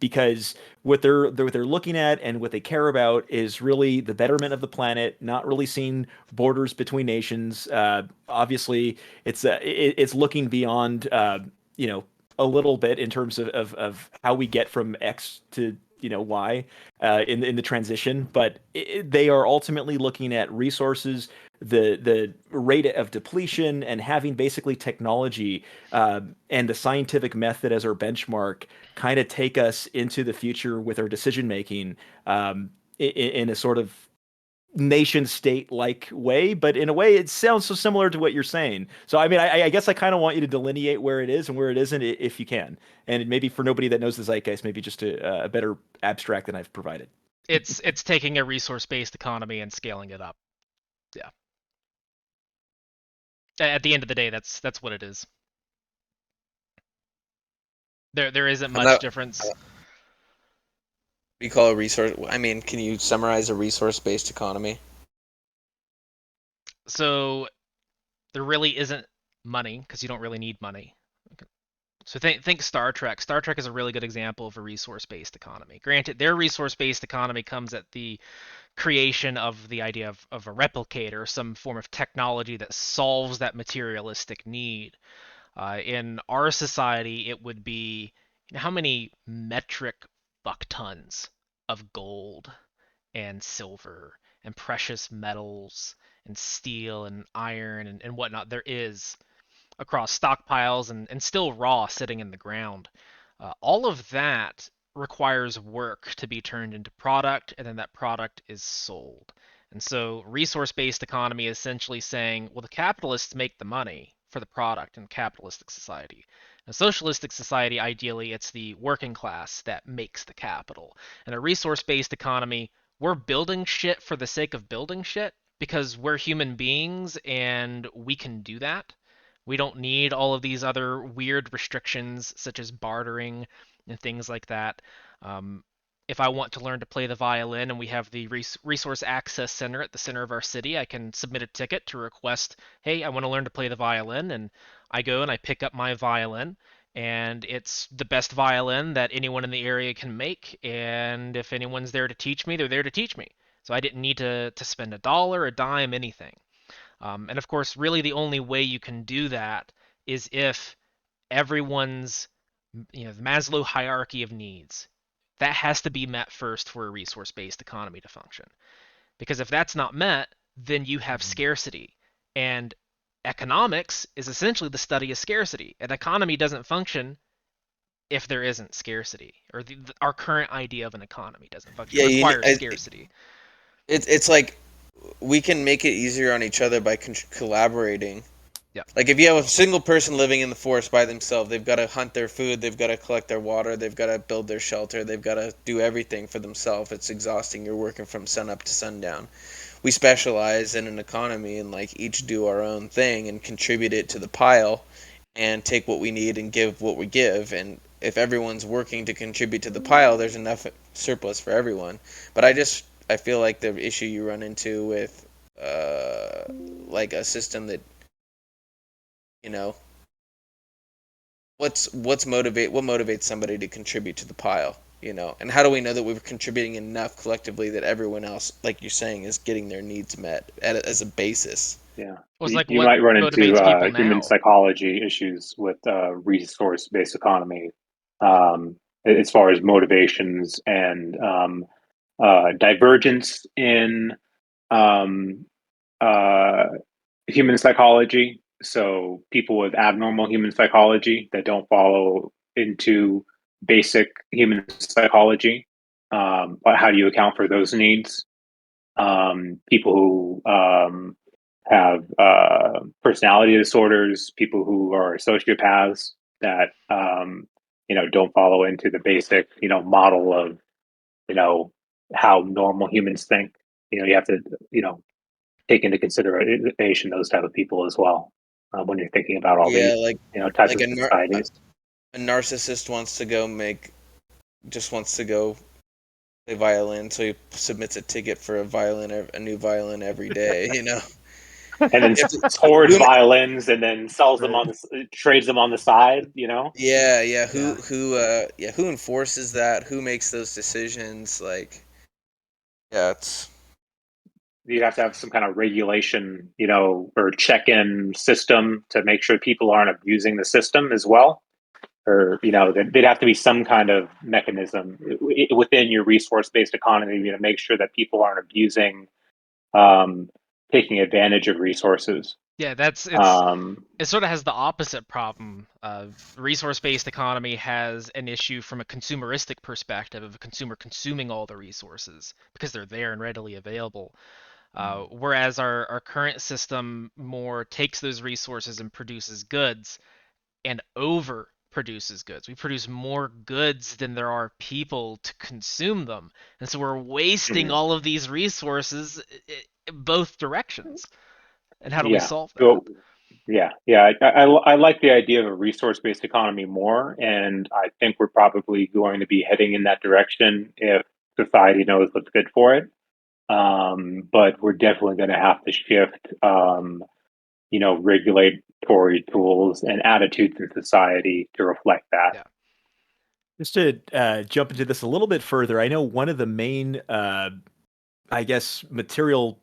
Because what they're looking at and what they care about is really the betterment of the planet, not really seeing borders between nations. Obviously, it's looking beyond you know a little bit in terms of how we get from X to Y in the transition, but they are ultimately looking at resources, the rate of depletion, and having basically technology and the scientific method as our benchmark kind of take us into the future with our decision making in a sort of nation state like way, but in a way it sounds so similar to what you're saying. So I mean, I guess I kind of want you to delineate where it is and where it isn't, if you can, and maybe for nobody that knows the zeitgeist, maybe just a better abstract than I've provided. It's taking a resource-based economy and scaling it up. Yeah. At the end of the day, that's what it is. There isn't I'm much not. difference. We call a resource. I mean, can you summarize a resource-based economy? So there really isn't money because you don't really need money. So think Star Trek. Star Trek is a really good example of a resource-based economy. Granted, their resource-based economy comes at the creation of the idea of a replicator, some form of technology that solves that materialistic need. In our society, it would be how many metric buck tons of gold and silver and precious metals and steel and iron and whatnot there is across stockpiles and still raw sitting in the ground. All of that requires work to be turned into product, and then that product is sold. And so, resource based economy is essentially saying, well, the capitalists make the money for the product in capitalistic society. In a socialistic society, ideally, it's the working class that makes the capital. In a resource based economy, we're building shit for the sake of building shit because we're human beings and we can do that. We don't need all of these other weird restrictions, such as bartering and things like that. Um, if I want to learn to play the violin and we have the resource access center at the center of our city, I can submit a ticket to request, hey, I want to learn to play the violin. And I go and I pick up my violin, and it's the best violin that anyone in the area can make. And if anyone's there to teach me, they're there to teach me. So I didn't need to spend a dollar, a dime, anything. And of course, really the only way you can do that is if everyone's, the Maslow hierarchy of needs, that has to be met first for a resource based economy to function. Because if that's not met, then you have scarcity. And economics is essentially the study of scarcity. An economy doesn't function if there isn't scarcity, or our current idea of an economy doesn't function. Yeah, It requires scarcity. it's like we can make it easier on each other by collaborating. Yeah. Like if you have a single person living in the forest by themselves, they've got to hunt their food, they've got to collect their water, they've got to build their shelter, they've got to do everything for themselves. It's exhausting. You're working from sun up to sundown. We specialize in an economy and like each do our own thing and contribute it to the pile and take what we need and give what we give. And if everyone's working to contribute to the pile, there's enough surplus for everyone. But I feel like the issue you run into with like a system that, you know, what motivates somebody to contribute to the pile, and how do we know that we're contributing enough collectively that everyone else, like you're saying, is getting their needs met as a basis? Yeah. Well, it's like You what might run into motivates people human now. psychology issues with resource-based economy, as far as motivations and divergence in um, uh, human psychology. So people with abnormal human psychology that don't follow into basic human psychology. But how do you account for those needs? People who have personality disorders, people who are sociopaths that don't follow into the basic model of how normal humans think. You have to take into consideration those type of people as well when you're thinking about all Yeah, these types like of societies. a narcissist just wants to go play violin, so he submits a ticket for a new violin every day. And then You have to- hoards who- violins and then sells them Right. trades them on the side. yeah. Yeah. Who enforces that? Who makes those decisions? Yeah, it's You'd have to have some kind of regulation, or check-in system to make sure people aren't abusing the system as well. Or, there'd have to be some kind of mechanism within your resource-based economy to make sure that people aren't abusing, taking advantage of resources. Yeah, Um, it sort of has the opposite problem. Resource-based economy has an issue from a consumeristic perspective of a consumer consuming all the resources because they're there and readily available. Whereas our current system more takes those resources and produces goods and over produces goods. We produce more goods than there are people to consume them. And so we're wasting mhm. all of these resources in both directions. And how do we Yeah. solve that? Well, yeah. I like the idea of a resource-based economy more, and I think we're probably going to be heading in that direction if society knows what's good for it. But we're definitely going to have to shift, regulatory tools and attitudes in society to reflect that. Yeah. Just to jump into this a little bit further, I know one of the main, I guess, material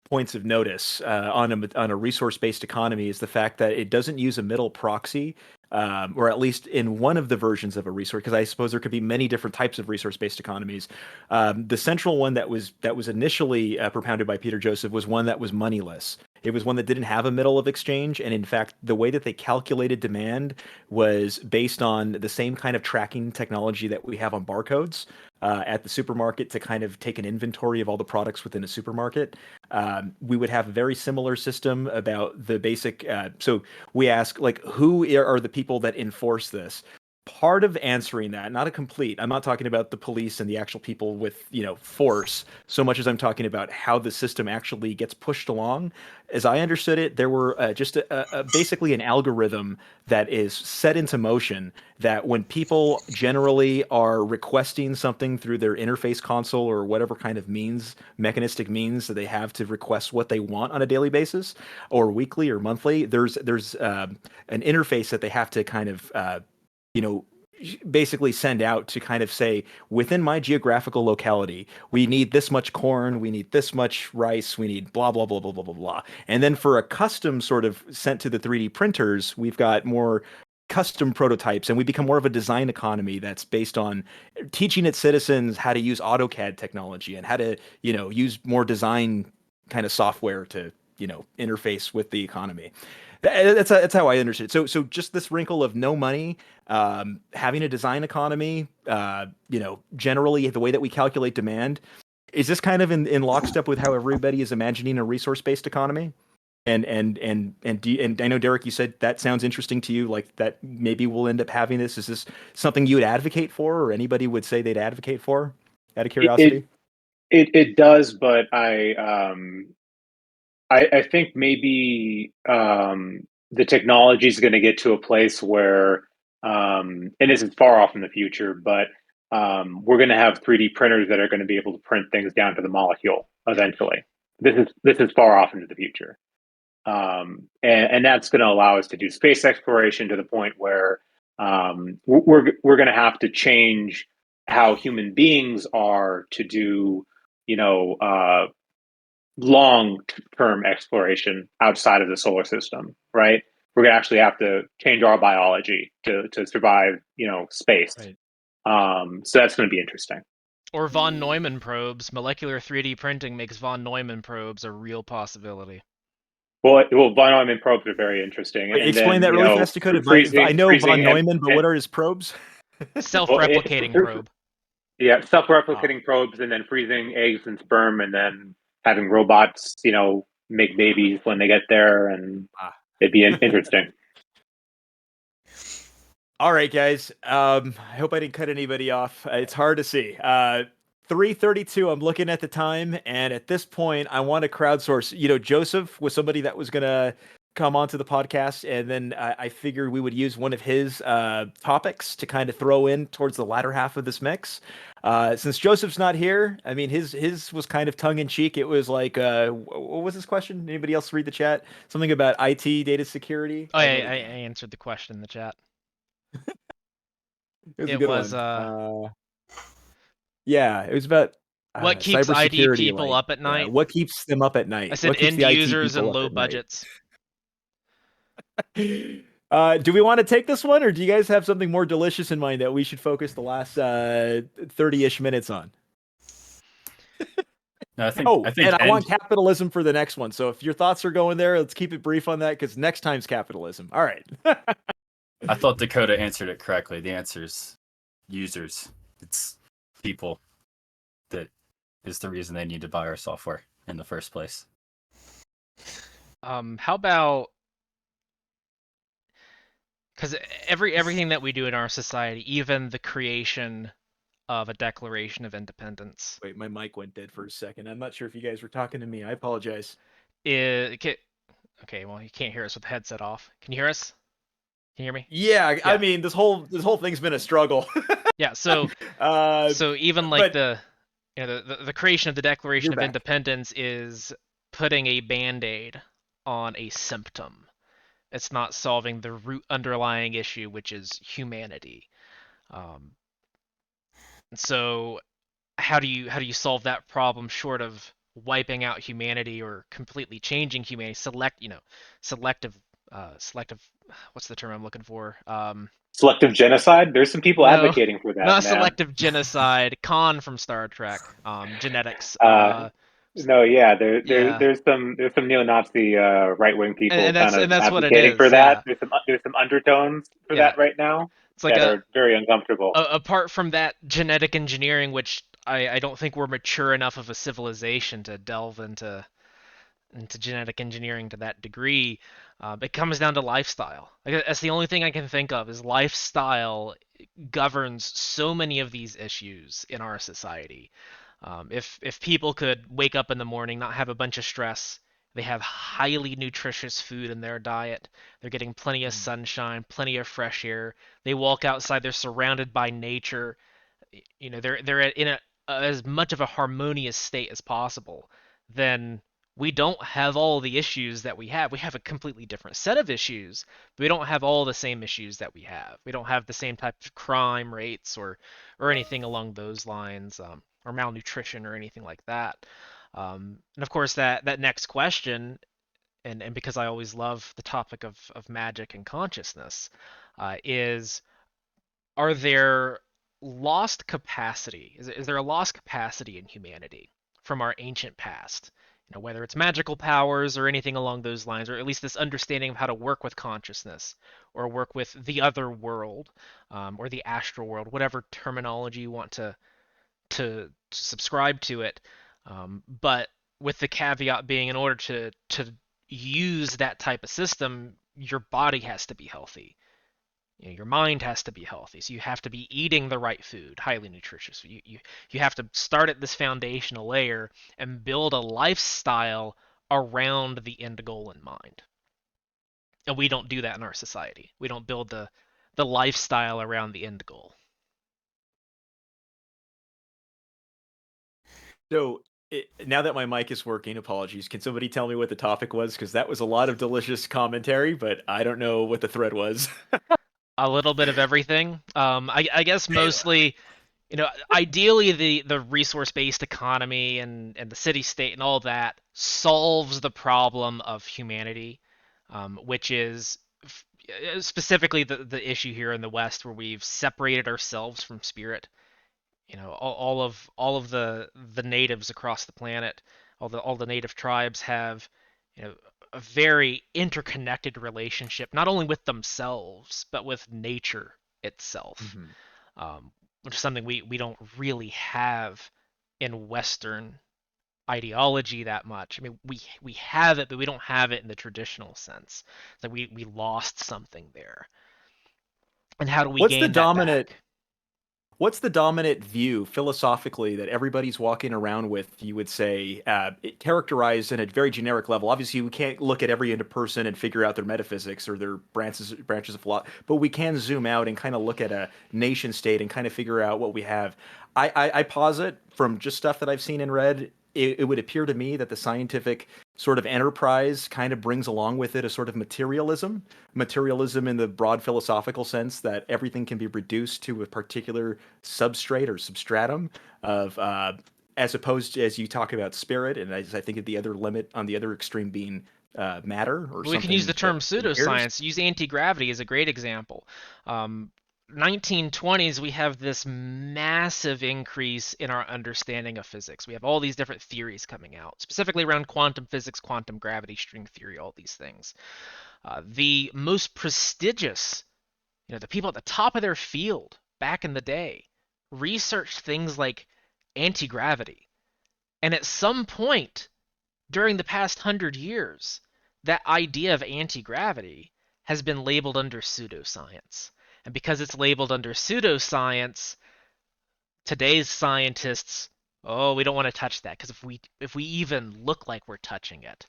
points of notice on a resource-based economy is the fact that it doesn't use a middle proxy, or at least in one of the versions of a resource, because I suppose there could be many different types of resource-based economies. The central one that was initially propounded by Peter Joseph was one that was moneyless. It was one that didn't have a middle of exchange, and in fact, the way that they calculated demand was based on the same kind of tracking technology that we have on barcodes at the supermarket to kind of take an inventory of all the products within a supermarket. We would have a very similar system about the basic. So we ask, like, who are the people that enforce this? Part of answering that, not a complete. I'm not talking about the police and the actual people with, force, so much as I'm talking about how the system actually gets pushed along. As I understood it, there were just basically an algorithm that is set into motion that when people generally are requesting something through their interface console or whatever kind of mechanistic means that they have to request what they want on a daily basis or weekly or monthly, there's an interface that they have to kind of you know basically send out to kind of say, within my geographical locality, we need this much corn, we need this much rice, we need blah blah blah blah blah blah blah. And then for a custom sort of sent to the 3D printers, we've got more custom prototypes, and we become more of a design economy that's based on teaching its citizens how to use AutoCAD technology and how to use more design kind of software to interface with the economy. That's how I understood it. So just this wrinkle of no money, having a design economy, generally the way that we calculate demand, is this kind of in lockstep with how everybody is imagining a resource-based economy? And I know, Derek, you said that sounds interesting to you, like that maybe we'll end up having this. Is this something you would advocate for, or anybody would say they'd advocate for, out of It it curiosity? it does, but I think maybe the technology is going to get to a place where, and this is far off in the future, but we're going to have 3D printers that are going to be able to print things down to the molecule eventually. This is far off into the future, and that's going to allow us to do space exploration to the point where we're going to have to change how human beings are to do, you know, long term exploration outside of the solar system, right? We're going to actually have to change our biology to survive, space. Right. So that's going to be interesting. Or von Neumann probes. Molecular 3D printing makes von Neumann probes a real possibility. Well, von Neumann probes are very interesting, Wait, and explain then that really fast, Dakota. I know von freezing, Neumann, but what are his probes? well, Self-replicating probe. yeah, Oh, self-replicating probes, and then freezing eggs and sperm, and then having robots, make babies when they get there, and it'd be interesting. All right, guys. I hope I didn't cut anybody off. It's hard to see. 3:32. I'm looking at the time, and at this point, I want to crowdsource. Joseph was somebody that was gonna come onto the podcast, and then I figured we would use one of his topics to kind of throw in towards the latter half of this mix. Since Joseph's not here, I mean, his was kind of tongue in cheek. It was like, what was his question? Anybody else read the chat? Something about IT, data security. Oh, I yeah, wrote it I down. answered the question in the chat. It was a It good was one. Yeah, it was about what keeps ID cybersecurity. people Like, up at yeah, night? what keeps them up at I night? said What keeps end the IT users people and up low at night? budgets. Do we want to take this one, or do you guys have something more delicious in mind that we should focus the last 30-ish minutes on? No, I think Oh, I think and I end. want capitalism for the next one. So if your thoughts are going there, let's keep it brief on that because next time's capitalism. All right. I thought Dakota answered it correctly. The answer is users. It's people that is the reason they need to buy our software in the first place. How about, because everything that we do in our society, even the creation of a Declaration of Independence, Wait, my mic went dead for a second. I'm not sure if you guys were talking to me. I apologize. okay, well, you can't hear us with the headset off. Can you hear us? Can you hear me? Yeah, I Yeah. mean, this whole thing's been a struggle. Yeah, so even like but the creation of the Declaration you're of back. Independence is putting a band-aid on a symptom. It's not solving the root underlying issue, which is humanity. Um, so how do you solve that problem short of wiping out humanity or completely changing humanity? Selective selective. What's the term I'm looking for? Selective genocide. There's some people No, advocating for that, not man. selective genocide. Khan from Star Trek. Genetics. No, yeah, Yeah, there's some neo-Nazi right wing people kind and of that's what it advocating for is. that. Yeah, There's some undertones for yeah. that right now It's like that are very uncomfortable. apart from that genetic engineering, which I don't think we're mature enough of a civilization to delve into genetic engineering to that degree. It comes down to lifestyle. Like, that's the only thing I can think of is lifestyle governs so many of these issues in our society. If people could wake up in the morning, not have a bunch of stress, they have highly nutritious food in their diet, they're getting plenty of sunshine, plenty of fresh air, they walk outside, they're surrounded by nature, they're in as much of a harmonious state as possible, then we don't have all the issues that we have. We have a completely different set of issues, but we don't have all the same issues that we have. We don't have the same type of crime rates or anything along those lines, or malnutrition or anything like that. And of course, that next question, and because I always love the topic of magic and consciousness, is are there lost capacity? Is there a lost capacity in humanity from our ancient past? Whether it's magical powers or anything along those lines, or at least this understanding of how to work with consciousness or work with the other world, or the astral world, whatever terminology you want to subscribe to it. But with the caveat being, in order to use that type of system, your body has to be healthy. Your mind has to be healthy, so you have to be eating the right food, highly nutritious. You have to start at this foundational layer and build a lifestyle around the end goal in mind. And we don't do that in our society. We don't build the lifestyle around the end goal. So now that my mic is working, apologies. Can somebody tell me what the topic was? Because that was a lot of delicious commentary, but I don't know what the thread was. A little bit of everything. I guess mostly, ideally the resource-based economy and the city-state and all that solves the problem of humanity, which is specifically the issue here in the West where we've separated ourselves from spirit. All of the natives across the planet, all the native tribes have, a very interconnected relationship, not only with themselves but with nature itself, which is something we don't really have in Western ideology that much. I mean, we have it, but we don't have it in the traditional sense. It's like we lost something there. And how do we What's the gain that dominant back? What's the dominant view philosophically that everybody's walking around with, you would say, characterized in a very generic level? Obviously, we can't look at every person and figure out their metaphysics or their branches of philosophy, but we can zoom out and kind of look at a nation state and kind of figure out what we have. I posit from just stuff that I've seen and read, it would appear to me that the scientific sort of enterprise kind of brings along with it a sort of materialism in the broad philosophical sense that everything can be reduced to a particular substrate or substratum of as opposed to, as you talk about spirit, and as I think of the other limit on the other extreme being matter or We can use the something that term inheres. pseudoscience. Use anti-gravity as a great example. 1920s, we have this massive increase in our understanding of physics. We have all these different theories coming out, specifically around quantum physics, quantum gravity, string theory, all these things. The most prestigious, the people at the top of their field back in the day researched things like anti-gravity. And at some point during the past 100 years, that idea of anti-gravity has been labeled under pseudoscience. And because it's labeled under pseudoscience, today's scientists, oh, we don't want to touch that because if we even look like we're touching it,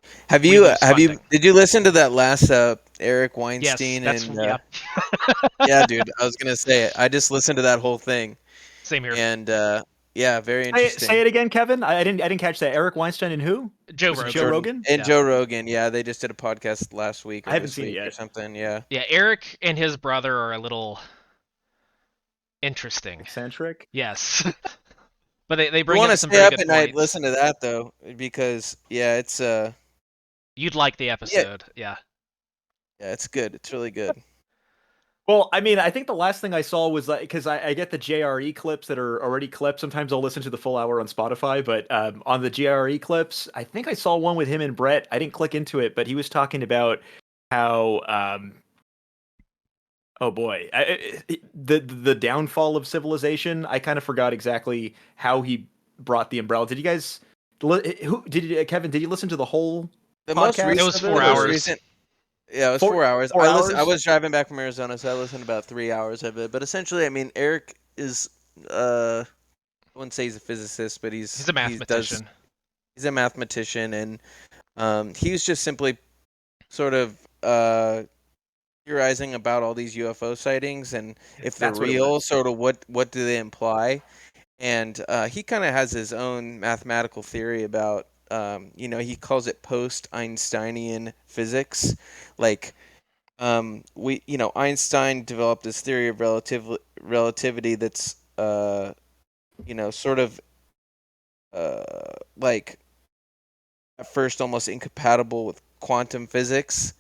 we lose Have you funding. did you listen to that last Eric Yes, Weinstein that's and yeah. yeah, dude, I was gonna say it. I just listened to that whole thing, Same here. and yeah, very Say interesting. it again, Kevin. I didn't catch that. Eric Weinstein and who? Joe Was it Rogan. Joe Rogan? And Yeah. Joe Rogan, yeah, they just did a podcast last week I or haven't this seen it week or yet. something. Yeah, Yeah, Eric and his brother are a little interesting. Eccentric. Yes. But they you bring want up to some stay very up good at night, points. listen to that though, because yeah, it's You'd like the yeah, episode. Yeah. yeah, it's good. It's really good. Well, I mean, I think the last thing I saw was like because I get the JRE clips that are already clipped. Sometimes I'll listen to the full hour on Spotify, but on the JRE clips, I think I saw one with him and Brett. I didn't click into it, but he was talking about how oh boy, the downfall of civilization. I kind of forgot exactly how he brought the umbrella. Did you guys? Who did you, Kevin? Did you listen to the whole The most podcast It recent, was of the 4 it, most or hours. recent, yeah, it was four 4 hours. four I hours? was driving back from Arizona, so I listened to about 3 hours of it. But essentially, I mean, Eric is I wouldn't say he's a physicist, but He's a mathematician. he's a mathematician, and he's just simply sort of theorizing about all these UFO sightings and if they're That's what it real, was. sort of what do they imply. And he kind of has his own mathematical theory about, he calls it post-Einsteinian physics. Like, Einstein developed this theory of relativity that's, sort of like at first almost incompatible with quantum physics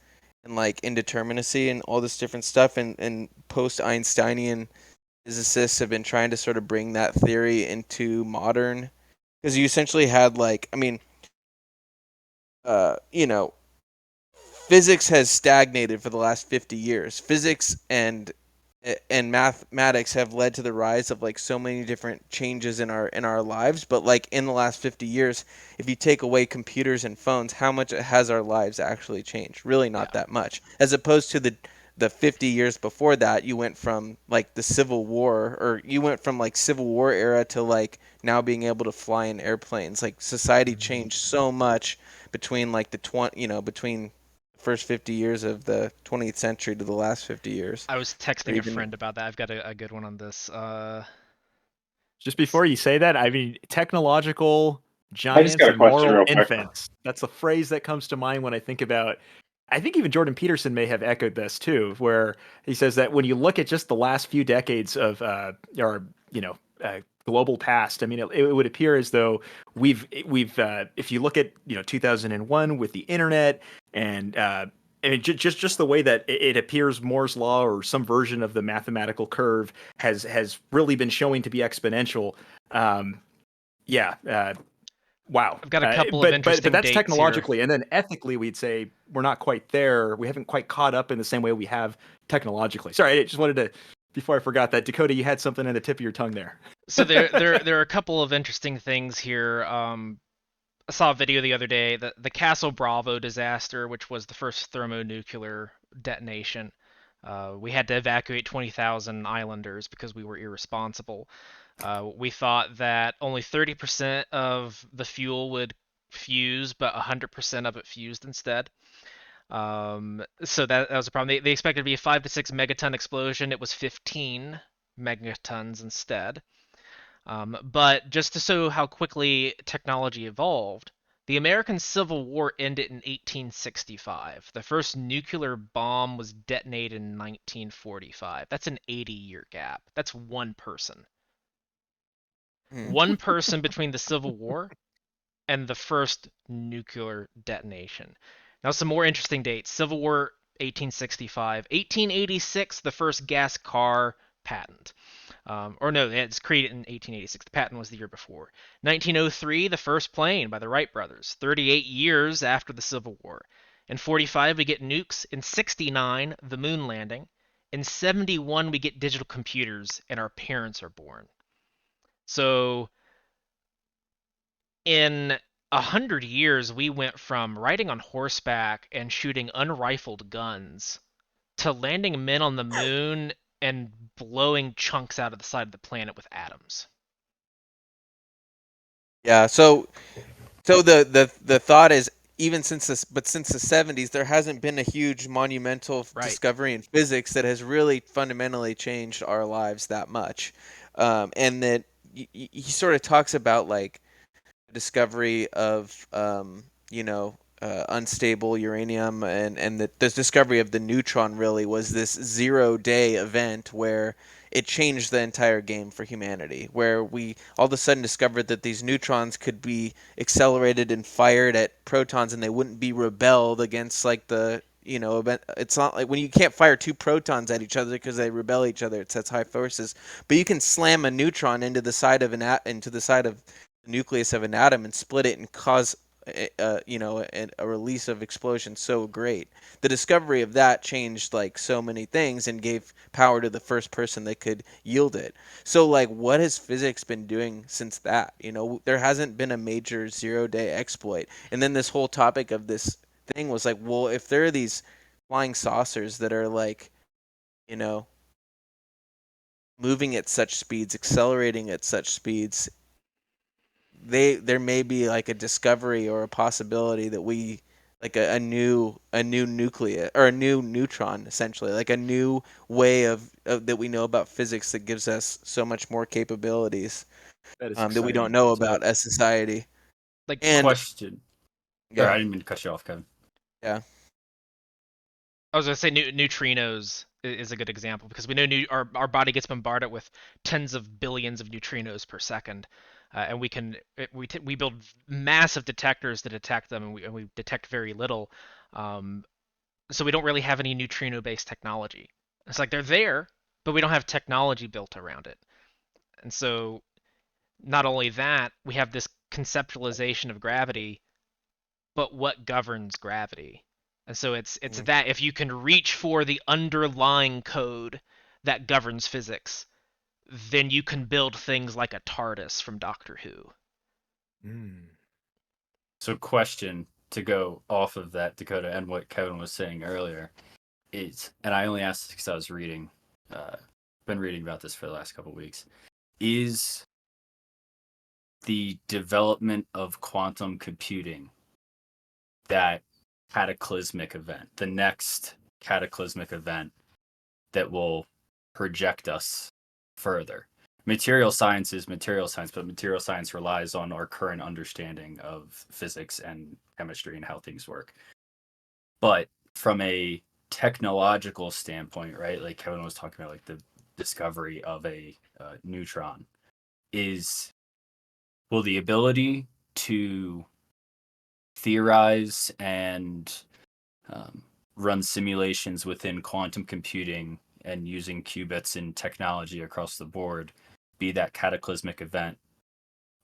and like indeterminacy and all this different stuff. And post-Einsteinian physicists have been trying to sort of bring that theory into modern, because you essentially had like, I mean, uh, you know, physics has stagnated for the last 50 years. Physics and mathematics have led to the rise of like so many different changes in our lives, but like in the last 50 years, if you take away computers and phones, how much has our lives actually changed? Really not Yeah. that much. As opposed to the 50 years before that, you went from like the Civil War, or you went from like Civil War era to like now being able to fly in airplanes. Like society changed so much between like between the first 50 years of the 20th century to the last 50 years. I was Or texting a even friend about that. I've got a good one on this. Just before you say that, I mean, technological I just giants got a and question moral real quick. infants. That's a phrase that comes to mind when I think about. I think even Jordan Peterson may have echoed this too, where he says that when you look at just the last few decades of our global past, I mean, it would appear as though we've if you look at 2001 with the internet and just the way that it appears Moore's law or some version of the mathematical curve has really been showing to be exponential. Um, yeah. Wow. I've got a couple of But interesting that's dates here. technologically, and then ethically, we'd say we're not quite there. We haven't quite caught up in the same way we have technologically. Sorry, I just wanted to Before I forgot that, Dakota, you had something in the tip of your tongue there. So there are a couple of interesting things here. I saw a video the other day, the Castle Bravo disaster, which was the first thermonuclear detonation. We had to evacuate 20,000 islanders because we were irresponsible. We thought that only 30% of the fuel would fuse, but 100% of it fused instead. So that was a problem. They expected to be a 5 to 6 megaton explosion. It was 15 megatons instead. But just to show how quickly technology evolved, the American Civil War ended in 1865. The first nuclear bomb was detonated in 1945. That's an 80-year gap. That's one person. One person between the Civil War and the first nuclear detonation. Now, some more interesting dates. Civil War, 1865. 1886, the first gas car patent. Or no, it's created in 1886. The patent was the year before. 1903, the first plane by the Wright brothers. 38 years after the Civil War. In 45, we get nukes. In 69, the moon landing. In 71, we get digital computers, and our parents are born. So in 100 years, we went from riding on horseback and shooting unrifled guns to landing men on the moon and blowing chunks out of the side of the planet with atoms. Yeah. So the thought is, even since the 70s, there hasn't been a huge monumental Right. discovery in physics that has really fundamentally changed our lives that much. And that he sort of talks about like discovery of unstable uranium, and the discovery of the neutron really was this 0-day event where it changed the entire game for humanity, where we all of a sudden discovered that these neutrons could be accelerated and fired at protons, and they wouldn't be rebelled against like the event. It's not like when you can't fire two protons at each other because they repel each other. It sets high forces, but you can slam a neutron into the side of the nucleus of an atom and split it and cause a release of explosion so great. The discovery of that changed like so many things and gave power to the first person that could yield it. So like, what has physics been doing since that? There hasn't been a major 0-day exploit. And then this whole topic of this thing was like, well, if there are these flying saucers that are like, you know, moving at such speeds, accelerating at such speeds, there may be like a discovery or a possibility that we like a new nucleus or a new neutron, essentially like a new way of that we know about physics that gives us so much more capabilities That is that we don't exciting. know So- about as society. Like, And Question. Or, I yeah, didn't mean to cut you off, Kevin. yeah, I was gonna say neutrinos is a good example because we know our body gets bombarded with tens of billions of neutrinos per second, and we build massive detectors to detect them, and we detect very little. So we don't really have any neutrino-based technology. It's like they're there, but we don't have technology built around it. And so not only that, we have this conceptualization of gravity, but what governs gravity? And so it's Mhm. that if you can reach for the underlying code that governs physics, then you can build things like a TARDIS from Doctor Who. So, question to go off of that, Dakota, and what Kevin was saying earlier is, and I only asked this because I was been reading about this for the last couple of weeks, is the development of quantum computing that cataclysmic event, the next cataclysmic event that will project us further. Material science is material science, but material science relies on our current understanding of physics and chemistry and how things work. But from a technological standpoint, right, like Kevin was talking about, like the discovery of a neutron, will the ability to theorize and run simulations within quantum computing and using qubits and technology across the board be that cataclysmic event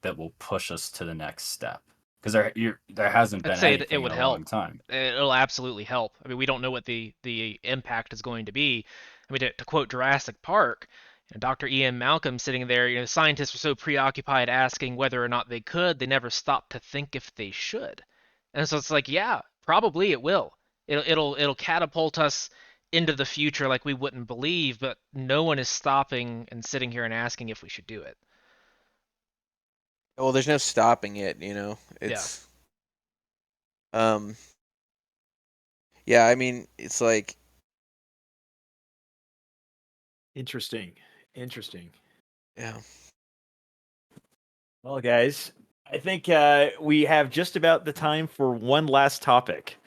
that will push us to the next step? Because there hasn't I'd been say it anything in would a help. long time. It'll absolutely help. I mean, we don't know what the impact is going to be. I mean, to quote Jurassic Park, Dr. Ian Malcolm sitting there, scientists were so preoccupied asking whether or not they could, they never stopped to think if they should. And so it's like, yeah, probably it will. It'll catapult us into the future like we wouldn't believe, but no one is stopping and sitting here and asking if we should do it. Well, there's no stopping it. Yeah. It's um yeah. I mean, it's like Interesting. yeah. Well, guys, I think we have just about the time for one last topic.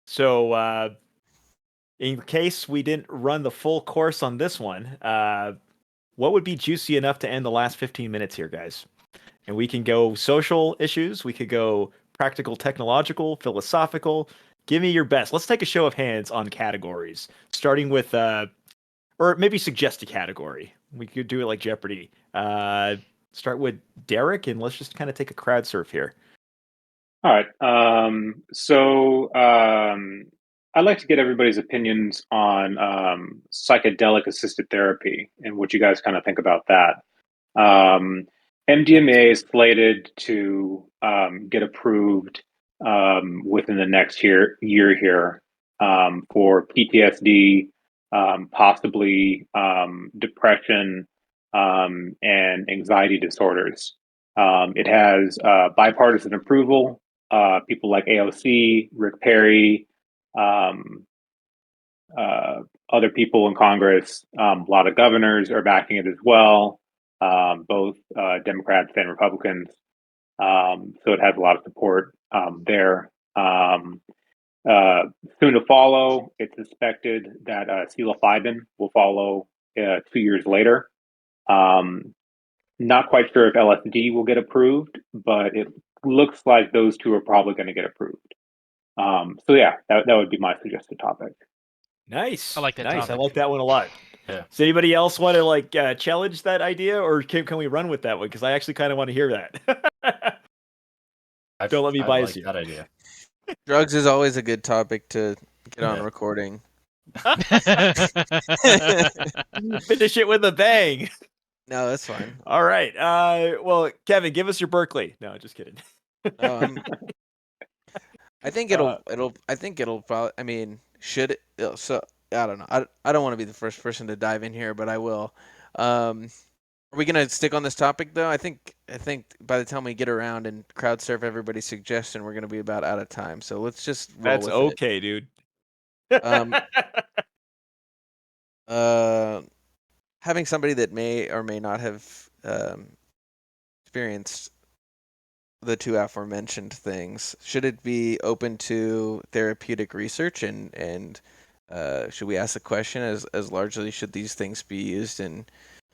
So, in case we didn't run the full course on this one, what would be juicy enough to end the last 15 minutes here, guys? And we can go social issues, we could go practical, technological, philosophical. Give me your best. Let's take a show of hands on categories, starting with, or maybe suggest a category. We could do it like Jeopardy. Start with Derek, and let's just kind of take a crowd surf here. All right. I'd like to get everybody's opinions on psychedelic assisted therapy and what you guys kind of think about that. MDMA is slated to get approved within the next year here for PTSD, possibly depression, and anxiety disorders. It has bipartisan approval. People like AOC, Rick Perry, um, other people in Congress, a lot of governors are backing it as well, both Democrats and Republicans. So it has a lot of support there. Soon to follow, it's suspected that psilocybin will follow 2 years later. Not quite sure if LSD will get approved, but it looks like those two are probably going to get approved. So yeah, that would be my suggested topic. Nice. I like that Nice. I topic. like that one a lot. Yeah. Does anybody else want to challenge that idea, or can we run with that one? Because I actually kind of want to hear that. Don't let me I bias like you. that idea. Drugs is always a good topic to get on recording. Finish it with a bang. No, that's fine. All right. Well, Kevin, give us your Berkeley. No, just kidding. I think it'll probably. I mean, should it? So I don't know. I don't want to be the first person to dive in here, but I will. Are we gonna stick on this topic though? I think by the time we get around and crowd surf everybody's suggestion, we're gonna be about out of time. So let's just roll That's with okay, dude. it. Having somebody that may or may not have experienced the two aforementioned things, should it be open to therapeutic research and should we ask the question as largely should these things be used in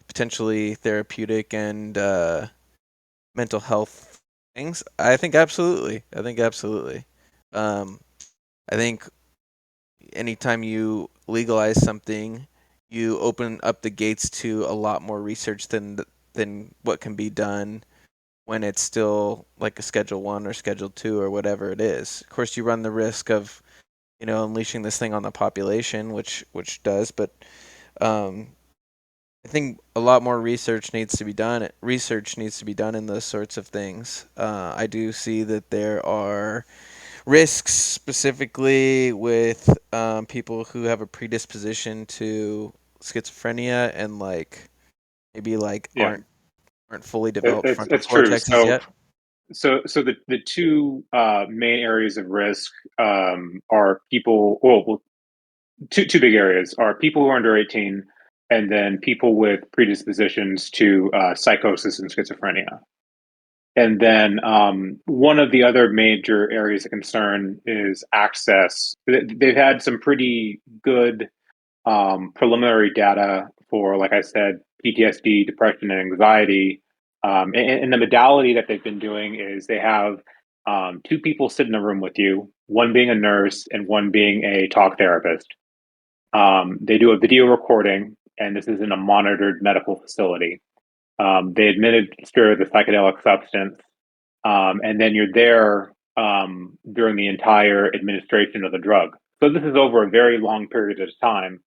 potentially therapeutic and mental health things? I think absolutely. I think anytime you legalize something, you open up the gates to a lot more research than what can be done when it's still like a Schedule 1 or Schedule 2 or whatever it is. Of course, you run the risk of, unleashing this thing on the population, which does, but I think a lot more research needs to be done. Research needs to be done in those sorts of things. I do see that there are risks specifically with people who have a predisposition to schizophrenia and maybe Yeah, aren't fully developed frontal it's true. cortexes yet. So the two main areas of risk are people. Well, two big areas are people who are under 18, and then people with predispositions to psychosis and schizophrenia. And then one of the other major areas of concern is access. They've had some pretty good preliminary data for, like I said, PTSD, depression, and anxiety. And the modality that they've been doing is they have two people sit in a room with you, one being a nurse and one being a talk therapist. They do a video recording, and this is in a monitored medical facility. They administer the psychedelic substance, and then you're there during the entire administration of the drug. So this is over a very long period of time.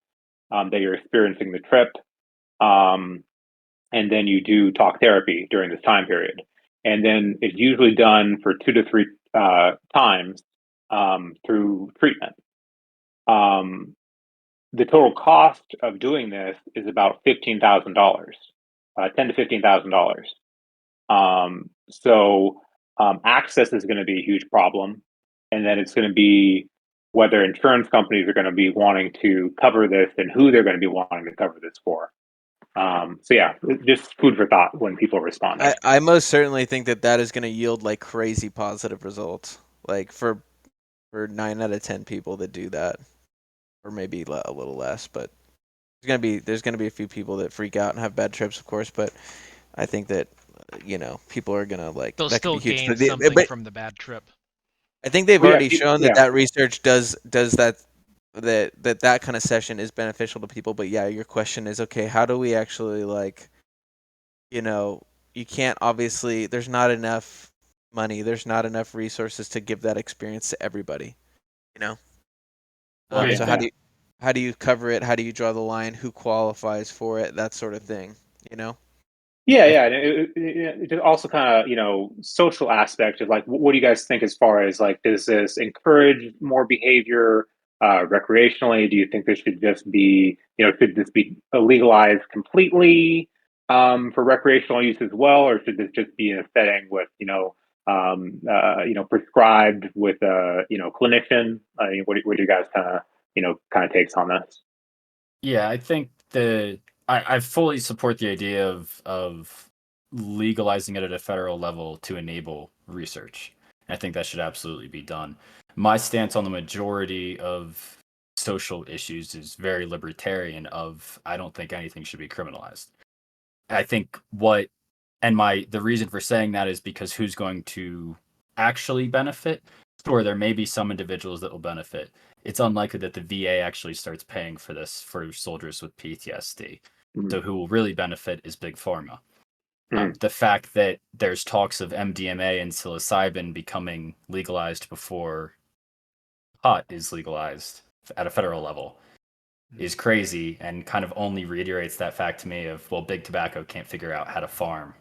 that you're experiencing the trip. And then you do talk therapy during this time period. And then it's usually done for 2 to 3 times through treatment. The total cost of doing this is about $15,000, $10 to $15,000. So access is going to be a huge problem, and then it's going to be whether insurance companies are going to be wanting to cover this and who they're going to be wanting to cover this for. So yeah, just food for thought when people respond. I most certainly think that is going to yield like crazy positive results. Like for 9 out of 10 people that do that, or maybe a little less, but there's gonna be a few people that freak out and have bad trips, of course. But I think that people are gonna like They'll that could still be huge. gain But the- something but from the bad trip. I think they've Well, yeah, already shown yeah. that research does that kind of session is beneficial to people. But yeah, your question is okay. How do we actually you can't obviously. There's not enough money. There's not enough resources to give that experience to everybody. You know. Well, So yeah. how do you cover it? How do you draw the line? Who qualifies for it? That sort of thing. You know. Yeah, yeah. And it also kind of, social aspect of like, what do you guys think as far as like, does this encourage more behavior recreationally? Do you think this should just be, should this be legalized completely for recreational use as well, or should this just be in a setting with, prescribed with a, clinician? What do you guys kind of takes on this? Yeah, I think I fully support the idea of legalizing it at a federal level to enable research. I think that should absolutely be done. My stance on the majority of social issues is very libertarian of I don't think anything should be criminalized. I think the reason for saying that is because who's going to actually benefit? Sure, there may be some individuals that will benefit. It's unlikely that the VA actually starts paying for this for soldiers with PTSD. Mhm. So who will really benefit is Big Pharma. Mhm. The fact that there's talks of MDMA and psilocybin becoming legalized before pot is legalized at a federal level is crazy and kind of only reiterates that fact to me of, well, big tobacco can't figure out how to farm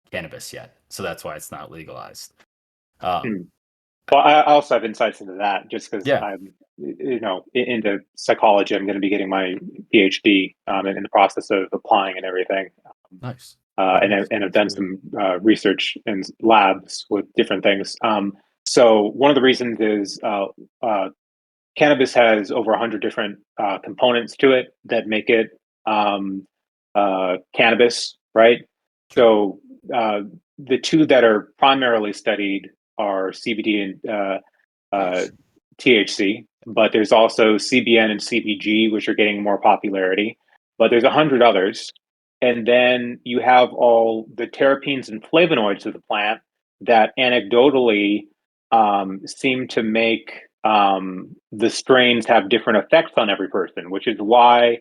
cannabis yet. So that's why it's not legalized. Well, I also have insights into that just because Yeah. I'm, into psychology. I'm going to be getting my PhD in the process of applying and everything. Nice. And I've done some research in labs with different things. So one of the reasons is cannabis has over 100 different components to it that make it cannabis, right? Sure. So the two that are primarily studied are CBD and Nice. THC, but there's also CBN and CBG, which are getting more popularity. But there's 100 others. And then you have all the terpenes and flavonoids of the plant that anecdotally seem to make the strains have different effects on every person, which is why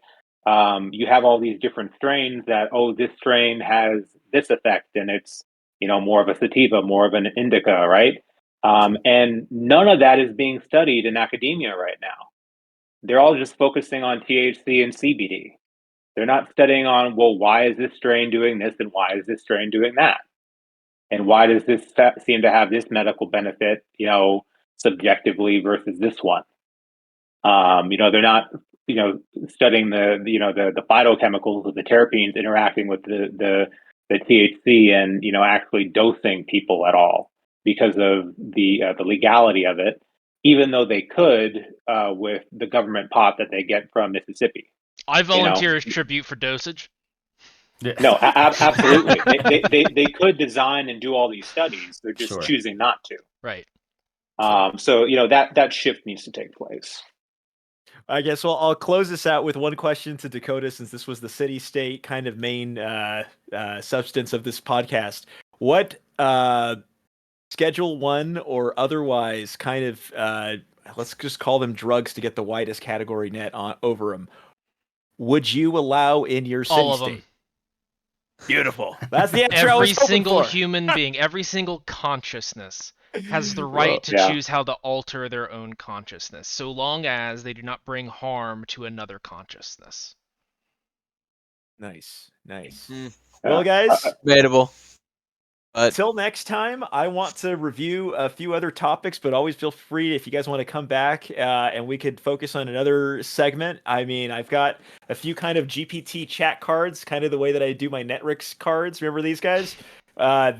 you have all these different strains that, oh, this strain has this effect and it's, more of a sativa, more of an indica, right? And none of that is being studied in academia right now. They're all just focusing on THC and CBD. They're not studying on, well, why is this strain doing this and why is this strain doing that? And why does this seem to have this medical benefit, subjectively versus this one? They're not, studying the phytochemicals of the terpenes interacting with the THC and, actually dosing people at all because of the legality of it, even though they could with the government pot that they get from Mississippi. I volunteer as tribute for dosage. Yeah. No, absolutely. They could design and do all these studies. They're just Sure. choosing not to. Right. So that shift needs to take place. I guess I'll close this out with one question to Dakota, since this was the city state kind of main substance of this podcast. What Schedule 1 or otherwise kind of let's just call them drugs to get the widest category net over them, would you allow in your city All of them. state? Beautiful. That's the answer I was Every hoping single for. human being, every single consciousness has the right to yeah. choose how to alter their own consciousness, so long as they do not bring harm to another consciousness. Nice. Mm, Well, Yeah. guys, debatable. But until next time, I want to review a few other topics, but always feel free if you guys want to come back and we could focus on another segment. I mean, I've got a few kind of GPT chat cards, kind of the way that I do my Netrix cards. Remember these guys?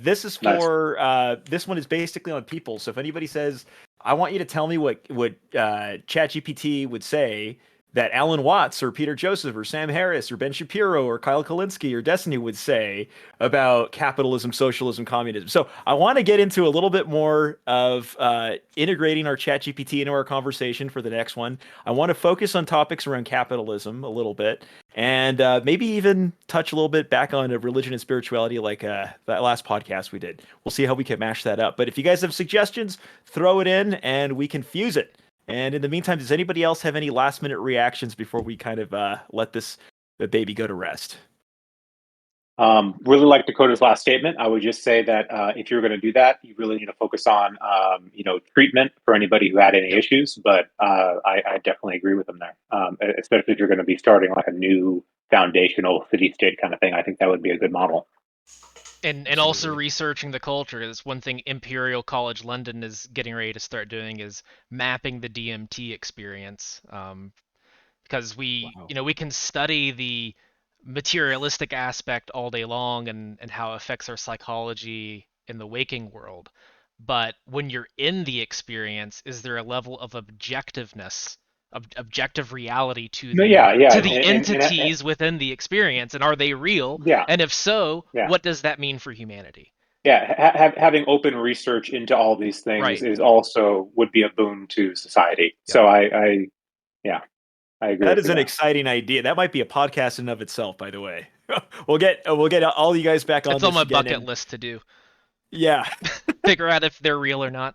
This is Nice. for this one is basically on people. So if anybody says, I want you to tell me what ChatGPT would say that Alan Watts or Peter Joseph or Sam Harris or Ben Shapiro or Kyle Kalinske or Destiny would say about capitalism, socialism, communism. So I want to get into a little bit more of integrating our ChatGPT into our conversation for the next one. I want to focus on topics around capitalism a little bit, and maybe even touch a little bit back on religion and spirituality, like that last podcast we did. We'll see how we can mash that up. But if you guys have suggestions, throw it in, and we can fuse it. And in the meantime, does anybody else have any last minute reactions before we kind of let this baby go to rest? Really like Dakota's last statement. I would just say that if you're going to do that, you really need to focus on, treatment for anybody who had any Yep. issues. But I definitely agree with him there, especially if you're going to be starting like a new foundational city-state kind of thing. I think that would be a good model. And also researching the culture. That's one thing Imperial College London is getting ready to start doing, is mapping the DMT experience. Because we can study the materialistic aspect all day long, and how it affects our psychology in the waking world. But when you're in the experience, is there a level of objectiveness, of objective reality to No, the yeah, yeah, entities within the experience, and are they real? yeah, And if so, yeah, what does that mean for humanity? yeah. Having open research into all these things Right. is also would be a boon to society. Yep. So yeah, I agree That with is you an there. exciting idea. That might be a podcast in and of itself, by the way. we'll get all you guys back on It's on this my again. bucket list to do. Yeah. Figure out if they're real or not,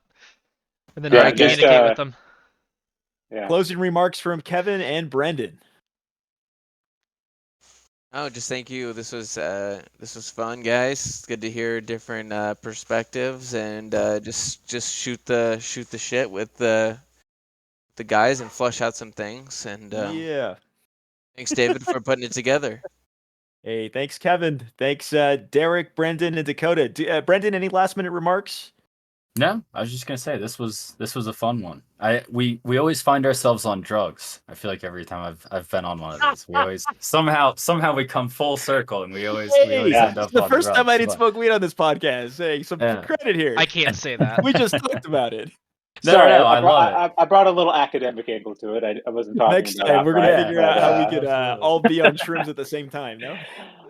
and then Yeah, how to just communicate with them. yeah. Closing remarks from Kevin and Brendan. oh, just thank you. This was fun, guys. It's good to hear different perspectives, and just shoot the shit with the guys and flush out some things. And Yeah. thanks, David, for putting it together. Hey, thanks, Kevin. Thanks, Derek, Brendan, and Dakota. Brendan, any last minute remarks? No, I was just gonna say this was a fun one. We always find ourselves on drugs. I feel like every time I've been on one of these, we always somehow we come full circle, and we always Yeah. end up The on first time drugs. I didn't But smoke weed on this podcast. Hey, some Yeah. credit here. I can't say that. We just talked about it. Sorry, I love it. I brought a little academic angle to it. I wasn't talking Next about time, we're gonna outright, figure out how we could absolutely. all be on shrooms at the same time. No.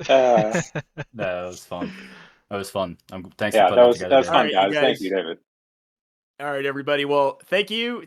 uh, No, it was fun. It was fun. Thanks yeah, for putting it together. that was All fun, right, you guys. Thank guys. you, David. All right, everybody. Well, thank you.